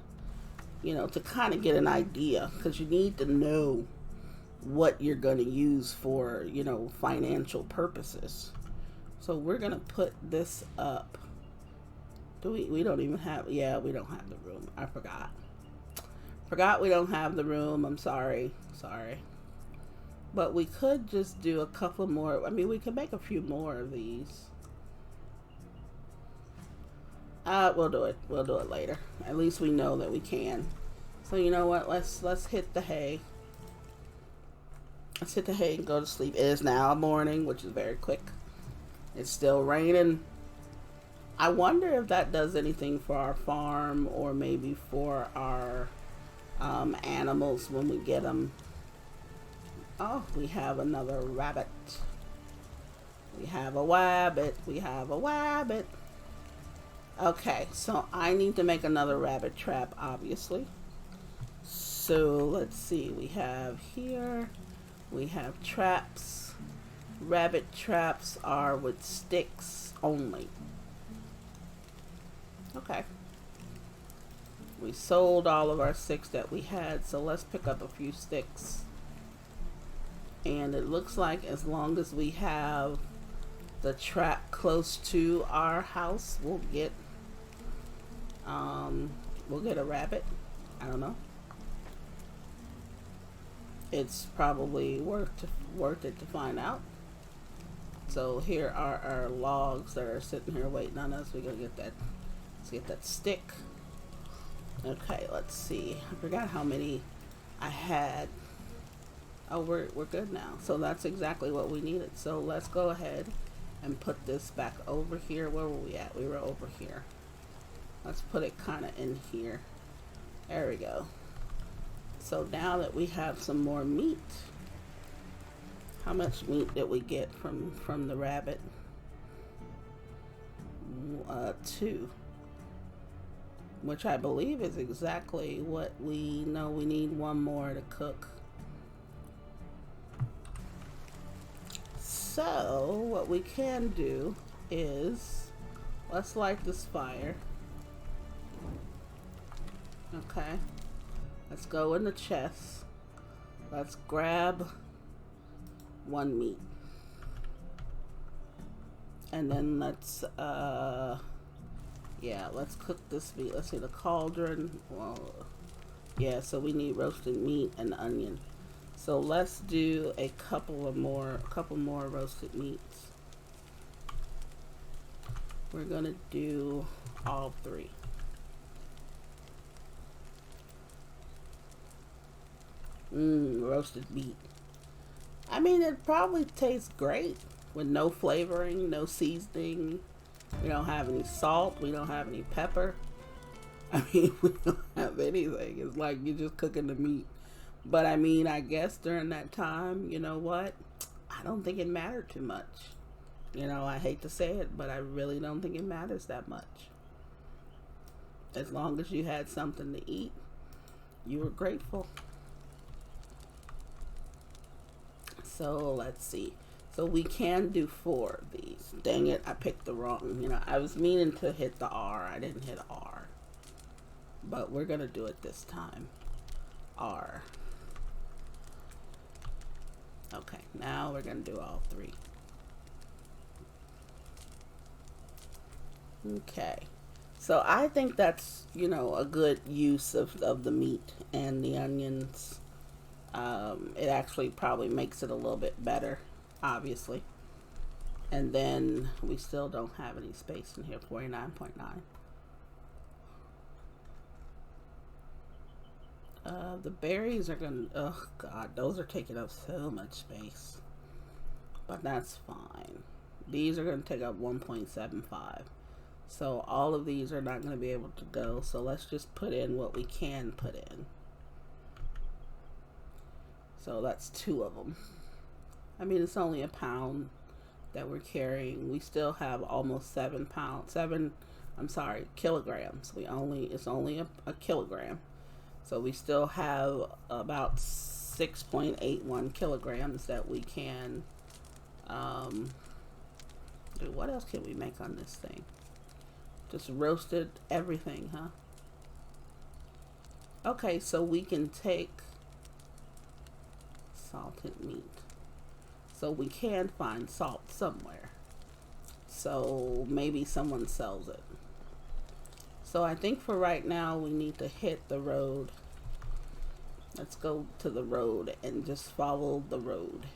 to kind of get an idea, because you need to know what you're going to use for, financial purposes. So we're going to put this up. We don't even have, we don't have the room. I forgot we don't have the room. I'm sorry. But we could just do a couple more. I mean, we could make a few more of these. We'll do it later. At least we know that we can. So you know what? Let's hit the hay. Let's hit the hay and go to sleep. It is now morning, which is very quick. It's still raining. I wonder if that does anything for our farm, or maybe for our animals when we get them. Oh, we have another rabbit. We have a wabbit. Okay, so I need to make another rabbit trap, obviously. So let's see. We have traps. Rabbit traps are with sticks only. Okay. We sold all of our sticks that we had, so let's pick up a few sticks. And it looks like as long as we have the trap close to our house, we'll get a rabbit. I don't know. It's probably worth it to find out. So here are our logs that are sitting here waiting on us. We're gonna get that. Let's get that stick. Okay, let's see. I forgot how many I had. Oh, we're good now. So that's exactly what we needed. So let's go ahead and put this back over here. Where were we at? We were over here. Let's put it kind of in here. There we go. So now that we have some more meat, how much meat did we get from the rabbit? 2. Which I believe is exactly what we know. We need 1 more to cook. So what we can do is, let's light this fire. Okay, let's go in the chest. Let's grab one meat. And then let's let's cook this meat. Let's see, the cauldron. Well, yeah, so we need roasted meat and onion. So let's do a couple more roasted meats. We're gonna do all three. Roasted meat. I mean, it probably tastes great with no flavoring, no seasoning. We don't have any salt. We don't have any pepper. I mean, we don't have anything. It's like you're just cooking the meat. But I mean, I guess during that time, you know what? I don't think it mattered too much. You know, I hate to say it, but I really don't think it matters that much. As long as you had something to eat, you were grateful. So let's see. So we can do 4 of these. Dang it, I picked the wrong. You know, I was meaning to hit the R. I didn't hit R. But we're going to do it this time. R. Okay, now we're going to do all 3. Okay. So I think that's, you know, a good use of the meat and the onions. It actually probably makes it a little bit better, obviously. And then we still don't have any space in here, 49.9. The berries are gonna, oh God, those are taking up so much space. But that's fine. These are gonna take up 1.75. So all of these are not gonna be able to go. So let's just put in what we can put in. So that's 2 of them. I mean, it's only a pound that we're carrying. We still have almost 7 kilograms. It's only a kilogram. So we still have about 6.81 kilograms that we can do. What else can we make on this thing? Just roasted everything, huh? Okay, so we can take salted meat. So we can find salt somewhere. So maybe someone sells it. So I think for right now we need to hit the road. Let's go to the road and just follow the road.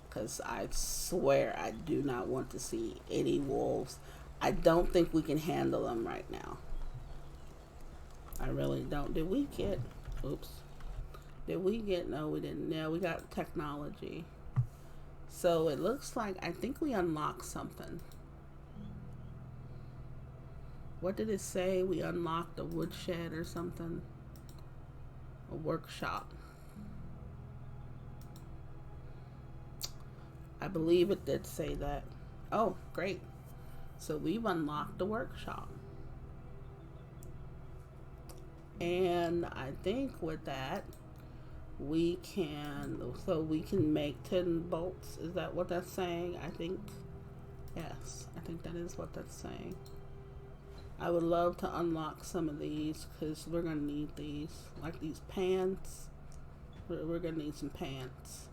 Because I swear I do not want to see any wolves. I don't think we can handle them right now. I really don't. Did we get... Oops. Did we get... No, we didn't. No, we got technology. So it looks like... I think we unlocked something. What did it say? We unlocked a woodshed or something? A workshop. I believe it did say that. Oh, great. So we've unlocked the workshop. And I think with that, we can make 10 bolts. Is that what that's saying? I think, yes, I think that is what that's saying. I would love to unlock some of these because we're going to need these. Like these pants. We're going to need some pants.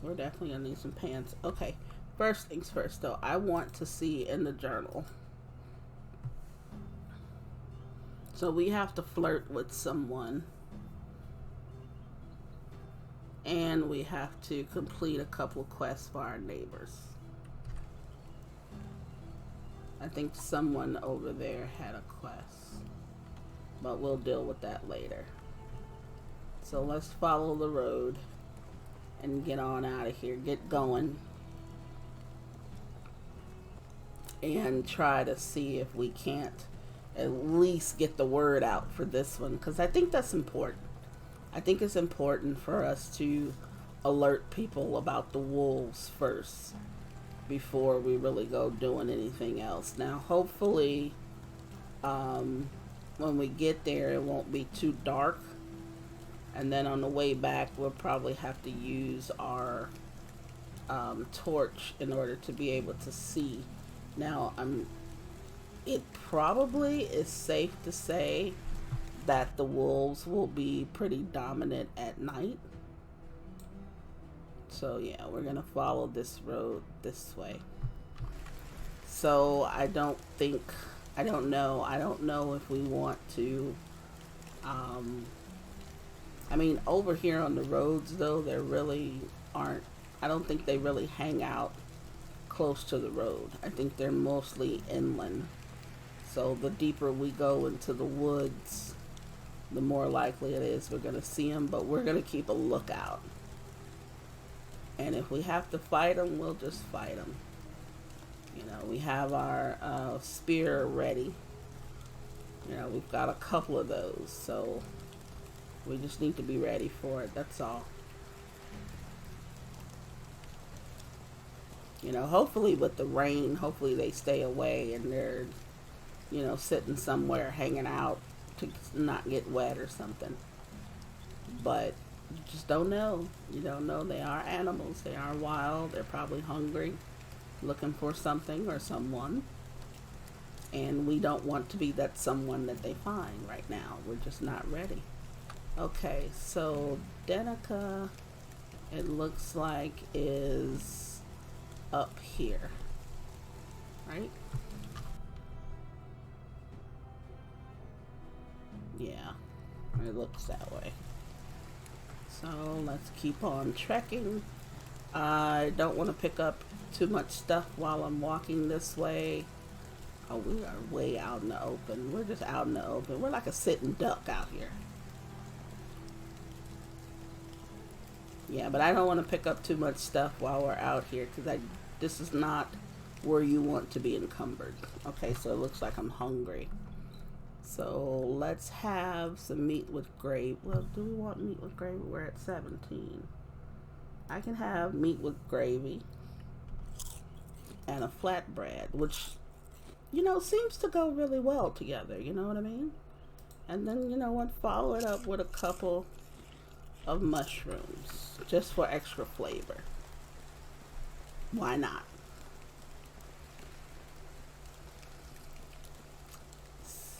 We're definitely going to need some pants. Okay, first things first though. I want to see in the journal. So we have to flirt with someone. And we have to complete a couple quests for our neighbors. I think someone over there had a quest. But we'll deal with that later. So let's follow the road and get on out of here. Get going. And try to see if we can't at least get the word out for this one. Because I think that's important. I think it's important for us to alert people about the wolves first before we really go doing anything else. Now, hopefully, when we get there, it won't be too dark. And then on the way back, we'll probably have to use our torch in order to be able to see. Now, it probably is safe to say that the wolves will be pretty dominant at night. So yeah, we're gonna follow this road this way. So I don't think, I don't know. I don't know if we want to, um, I mean, over here on the roads though, there really aren't, I don't think they really hang out close to the road. I think they're mostly inland. So the deeper we go into the woods, the more likely it is we're going to see them, but we're going to keep a lookout. And if we have to fight them, we'll just fight them. You know, we have our spear ready. You know, we've got a couple of those, so we just need to be ready for it, that's all. You know, hopefully with the rain, hopefully they stay away and they're, you know, sitting somewhere hanging out to not get wet or something. But you just don't know. You don't know. They are animals. They are wild. They're probably hungry, looking for something or someone. And we don't want to be that someone that they find right now. We're just not ready. Okay, so Denica, it looks like, is up here, right? Yeah, it looks that way. So let's keep on trekking. I don't want to pick up too much stuff while I'm walking this way. Oh, we are way out in the open. We're just out in the open. We're like a sitting duck out here. Yeah, but I don't want to pick up too much stuff while we're out here because this is not where you want to be encumbered. Okay, so it looks like I'm hungry. So let's have some meat with gravy. Well, do we want meat with gravy? We're at 17. I can have meat with gravy and a flatbread, which, you know, seems to go really well together. You know what I mean? And then, you know what? Follow it up with a couple of mushrooms just for extra flavor. Why not?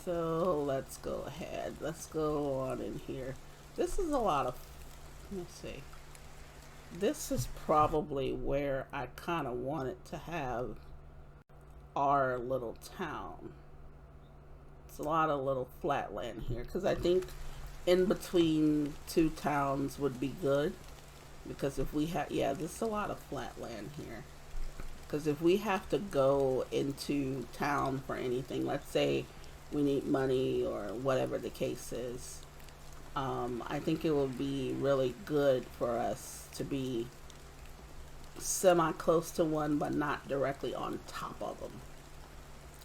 So let's go ahead. Let's go on in here. This is a lot of, let's see. This is probably where I kind of wanted to have our little town. It's a lot of little flatland here because I think in between two towns would be good. Because if we have, yeah, there's a lot of flatland here. Because if we have to go into town for anything, let's say we need money or whatever the case is, I think it would be really good for us to be semi-close to one, but not directly on top of them.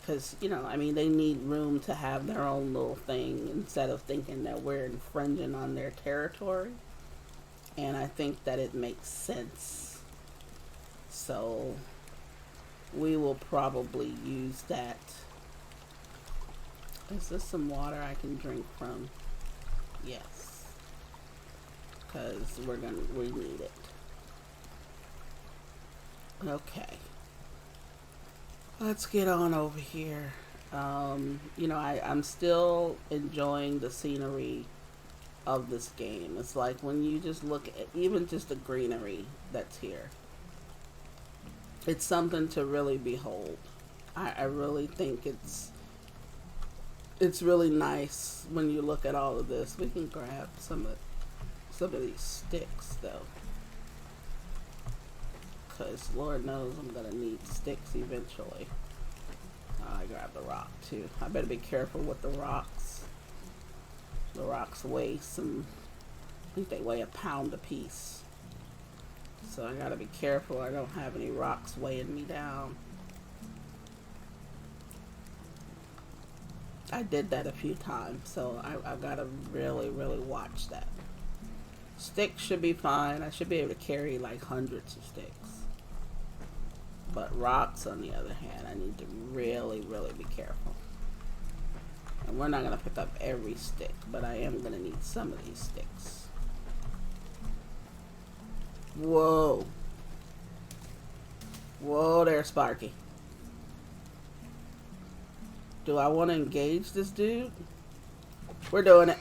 Because, you know, I mean, they need room to have their own little thing instead of thinking that we're infringing on their territory. And I think that it makes sense. So we will probably use that. Is this some water I can drink from? Yes. Because we need it. Okay. Let's get on over here. You know, I'm still enjoying the scenery of this game. It's like when you just look at even just the greenery that's here, it's something to really behold. I really think it's really nice when you look at all of this. We can grab some of these sticks though, because Lord knows I'm gonna need sticks eventually. I grabbed the rock too. I better be careful with the rocks. The rocks weigh some, I think they weigh a pound a piece. So I gotta be careful I don't have any rocks weighing me down. I did that a few times, so I gotta really, really watch that. Sticks should be fine. I should be able to carry like hundreds of sticks. But rocks, on the other hand, I need to really, really be careful. And we're not going to pick up every stick, but I am going to need some of these sticks. Whoa. Whoa there, Sparky. Do I want to engage this dude? We're doing it.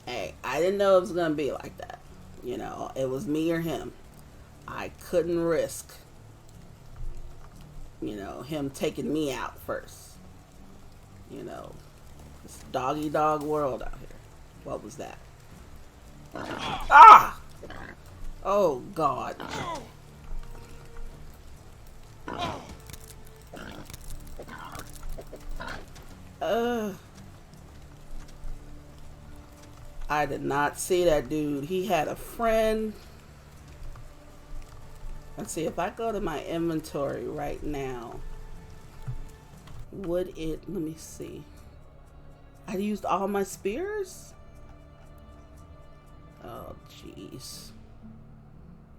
Hey, I didn't know it was going to be like that. You know, it was me or him. I couldn't risk, you know, him taking me out first. You know, this doggy dog world out here. What was that? Ah! Oh, God. I did not see that dude. He had a friend. Let's see, if I go to my inventory right now, would it, let me see. I used all my spears? Oh, jeez.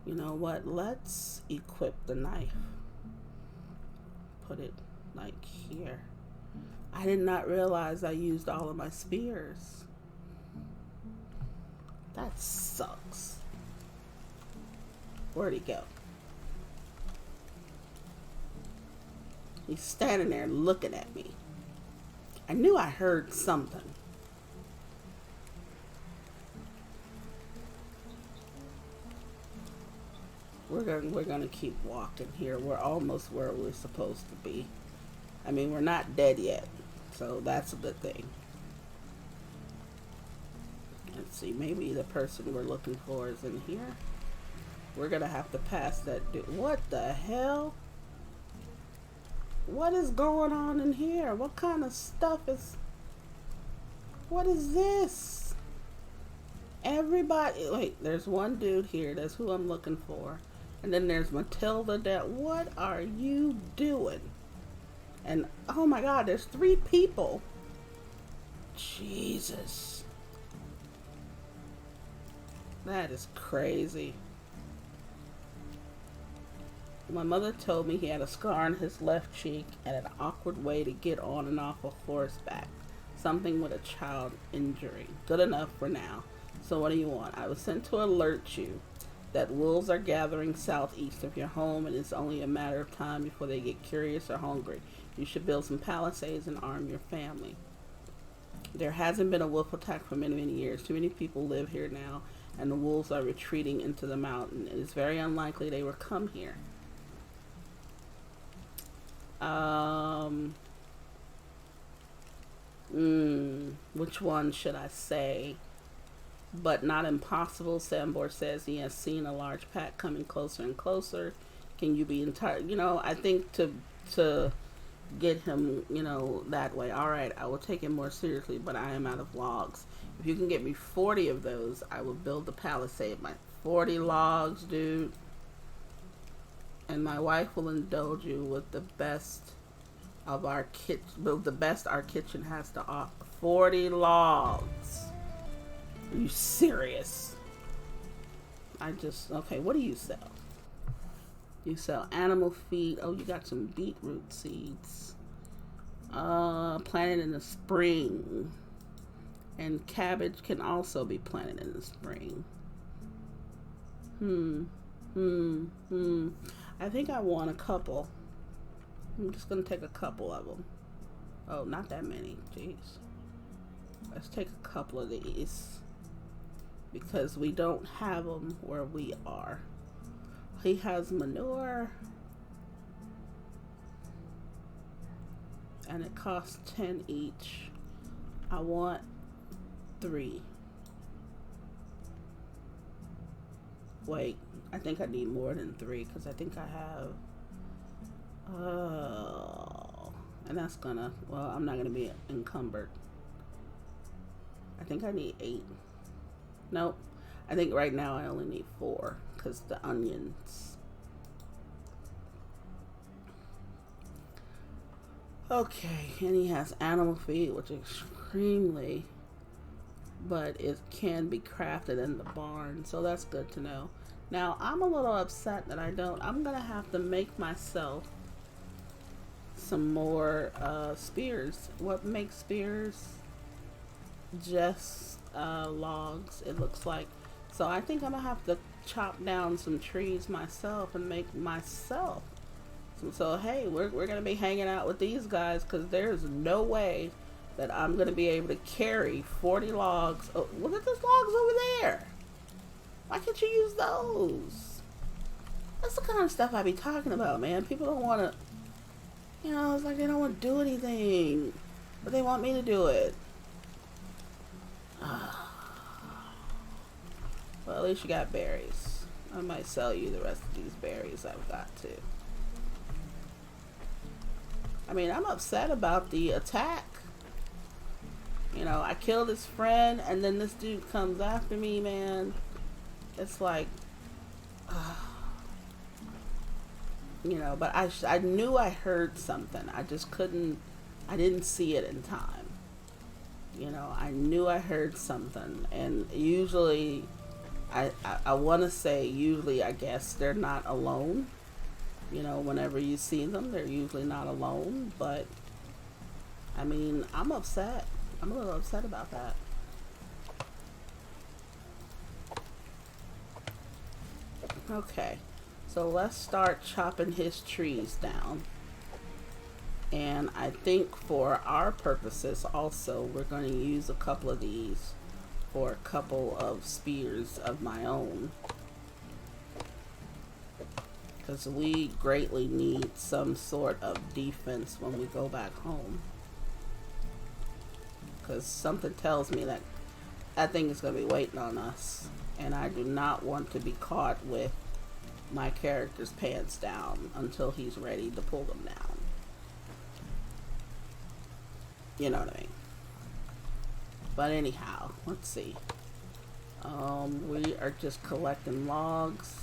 You know what? Let's equip the knife. Put it like here. I did not realize I used all of my spears. That sucks. Where'd he go? He's standing there looking at me. I knew I heard something. We're gonna keep walking here. We're almost where we're supposed to be. I mean, we're not dead yet, so that's a good thing. Let's see, maybe the person we're looking for is in here. We're gonna have to pass that dude. What the hell? What is going on in here? What kind of stuff is... What is this? Everybody... Wait, there's one dude here. That's who I'm looking for. And then there's Matilda that... What are you doing? And, oh my God, there's 3 people. Jesus. That is crazy. My mother told me he had a scar on his left cheek and an awkward way to get on and off a horseback. Something with a child injury. Good enough for now. So what do you want? I was sent to alert you that wolves are gathering southeast of your home and it's only a matter of time before they get curious or hungry. You should build some palisades and arm your family. There hasn't been a wolf attack for many, many years. Too many people live here now and the wolves are retreating into the mountain. It is very unlikely they will come here. Which one should I say? But not impossible. Sambor says he has seen a large pack coming closer and closer. Can you be entire? You know, I think to get him, you know, that way. All right, I will take him more seriously, but I am out of logs. If you can get me 40 of those, I will build the palisade. My 40 logs, dude. And my wife will indulge you with the best of our kitchen, the best our kitchen has to offer. 40 logs. Are you serious? Okay, what do you sell? You sell animal feed. Oh, you got some beetroot seeds. Planted in the spring. And cabbage can also be planted in the spring. I think I want a couple. I'm just going to take a couple of them. Oh, not that many. Jeez. Let's take a couple of these. Because we don't have them where we are. He has manure. And it costs 10 each. I want 3. Wait, I think I need more than 3 because I think I have... and that's gonna... Well, I'm not gonna be encumbered. I think I need 8. Nope. I think right now I only need 4 because the onions. Okay, and he has animal feed, which is extremely, but it can be crafted in the barn, so that's good to know. Now, I'm a little upset that I don't. I'm going to have to make myself some more spears. What makes spears? Just logs, it looks like. So I think I'm gonna have to chop down some trees myself and make myself some. So hey, we're gonna be hanging out with these guys because there's no way that I'm gonna be able to carry 40 logs. Oh, look at those logs over there. Why can't you use those? That's the kind of stuff I be talking about, man. People don't want to, it's like they don't want to do anything, but they want me to do it. Well, at least you got berries. I might sell you the rest of these berries I've got too. I mean, I'm upset about the attack. I killed his friend, and then this dude comes after me, man. It's like, but I knew I heard something. I just I didn't see it in time. I knew I heard something, and usually, I want to say usually, I guess they're not alone. Whenever you see them, they're usually not alone, but I mean, I'm upset. I'm a little upset about that. Okay, so let's start chopping his trees down. And I think for our purposes also, we're going to use a couple of these for a couple of spears of my own. Because we greatly need some sort of defense when we go back home. Because something tells me that thing is going to be waiting on us. And I do not want to be caught with my character's pants down until he's ready to pull them down. You know what I mean? But anyhow, let's see. We are just collecting logs.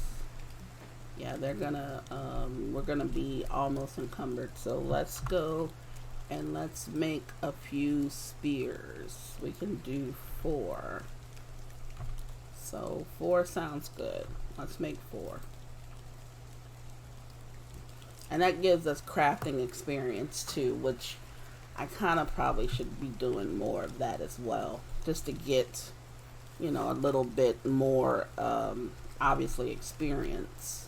Yeah, we're gonna be almost encumbered. So let's go and let's make a few spears. We can do 4. So 4 sounds good. Let's make 4. And that gives us crafting experience too, which I kind of probably should be doing more of that as well, just to get, a little bit more, obviously, experience.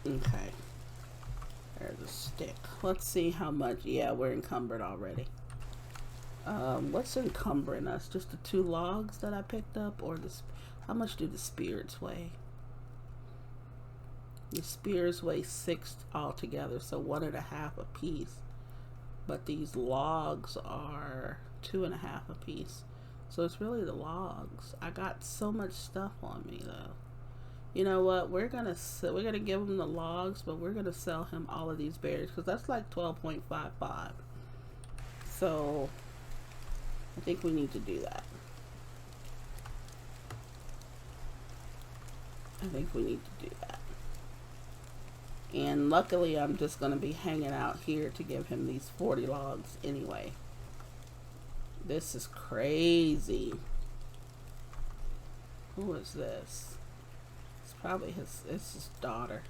Okay. There's a stick. Let's see how much. Yeah, we're encumbered already. What's encumbering us? Just the 2 logs that I picked up, or how much do the spears weigh? The spears weigh 6 altogether, so 1.5 a piece. But these logs are 2.5 a piece. So it's really the logs. I got so much stuff on me though. You know what? We're gonna give him the logs, but we're gonna sell him all of these berries because that's like 12.55. So I think we need to do that. I think we need to do that. And luckily, I'm just going to be hanging out here to give him these 40 logs anyway. This is crazy. Who is this? It's probably it's his daughter.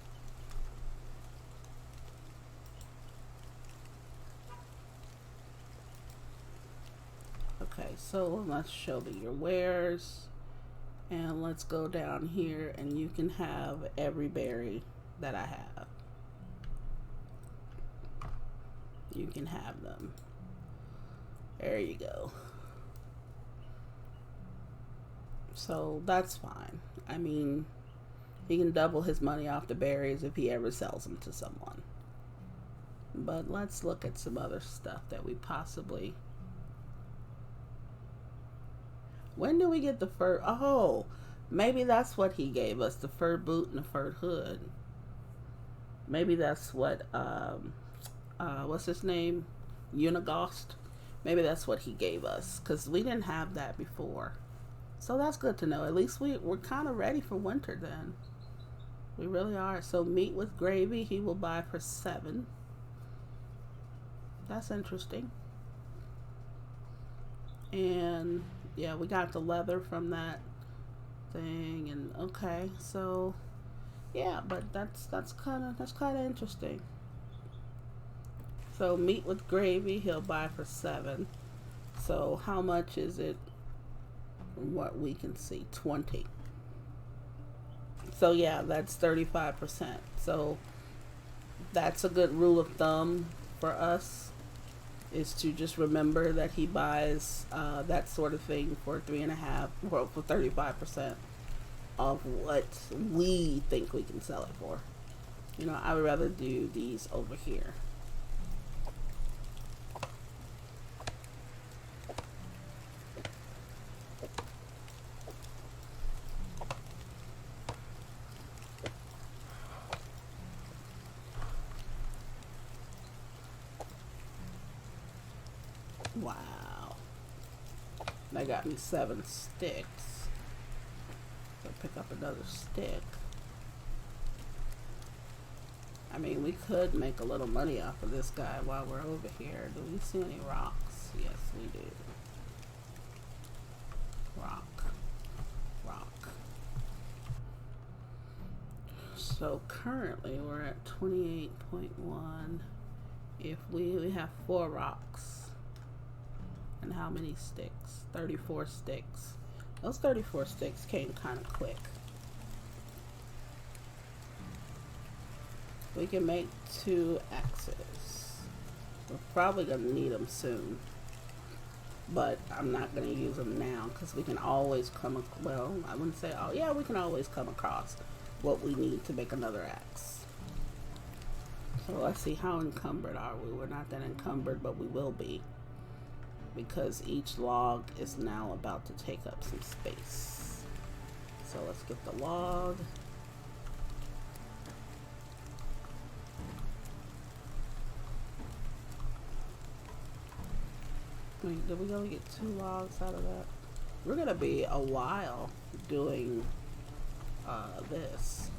Okay, so let's show me your wares. And let's go down here and you can have every berry that I have. You can have them. There you go. So that's fine. I mean, he can double his money off the berries if he ever sells them to someone. But let's look at some other stuff that we possibly... When do we get the fur? Oh, maybe that's what he gave us, the fur boot and the fur hood. Maybe that's what, what's his name? Unigost. Maybe that's what he gave us, because we didn't have that before. So that's good to know. At least we're kind of ready for winter then. We really are. So meat with gravy, he will buy for 7. That's interesting. And yeah, we got the leather from that thing, and okay, so yeah, but that's kind of interesting. So meat with gravy, he'll buy for 7. So how much is it? from what we can see. 20. So yeah, that's 35%. So that's a good rule of thumb for us, is to just remember that he buys that sort of thing for 3.5, well, for 35% of what we think we can sell it for. You know, I would rather do these over here. Wow. That got me 7 sticks. So pick up another stick. I mean, we could make a little money off of this guy while we're over here. Do we see any rocks? Yes, we do. Rock. Rock. So currently we're at 28.1. If we have 4 rocks. And how many sticks? 34 sticks. Those 34 sticks came kind of quick. We can make 2 axes. We're probably going to need them soon. But I'm not going to use them now because we can always come, well, I wouldn't say, oh yeah, we can always come across what we need to make another axe. So let's see, how encumbered are we? We're not that encumbered, but we will be, because each log is now about to take up some space. So let's get the log. Wait, did we only get 2 logs out of that? We're gonna be a while doing this.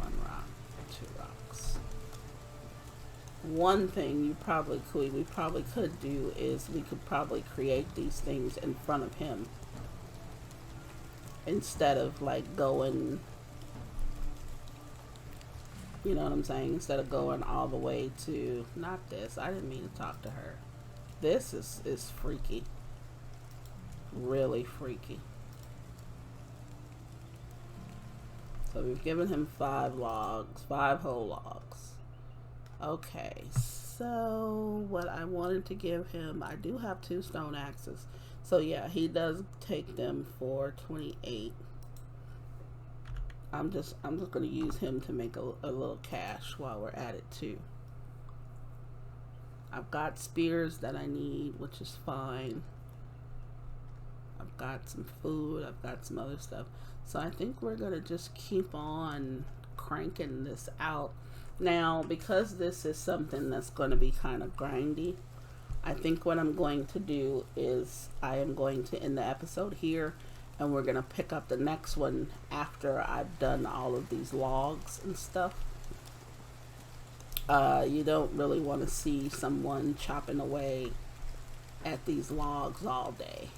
1 rock, 2 rocks. One thing we probably could do is we could probably create these things in front of him instead of like going, you know what I'm saying, instead of going all the way to, not this, I didn't mean to talk to her. This is freaky. Really freaky. So we've given him 5 logs, 5 whole logs. Okay, so what I wanted to give him, I do have 2 stone axes. So yeah, he does take them for 28. I'm just going to use him to make a little cash while we're at it too. I've got spears that I need, which is fine. I've got some food, I've got some other stuff. So I think we're going to just keep on cranking this out. Now, because this is something that's going to be kind of grindy, I think what I'm going to do is I am going to end the episode here, and we're going to pick up the next one after I've done all of these logs and stuff. You don't really want to see someone chopping away at these logs all day.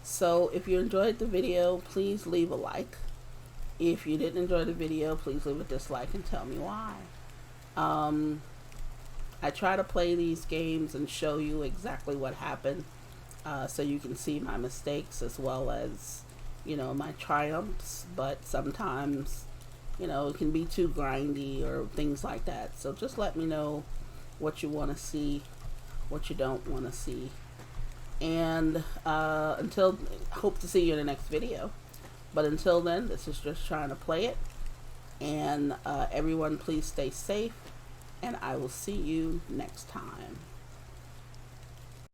So if you enjoyed the video, please leave a like. If you didn't enjoy the video, please leave a dislike and tell me why. I try to play these games and show you exactly what happened, so you can see my mistakes as well as, you know, my triumphs. But sometimes, you know, it can be too grindy or things like that. So just let me know what you want to see, what you don't want to see. And hope to see you in the next video. But until then, this is just trying to play it. And everyone, please stay safe. And I will see you next time.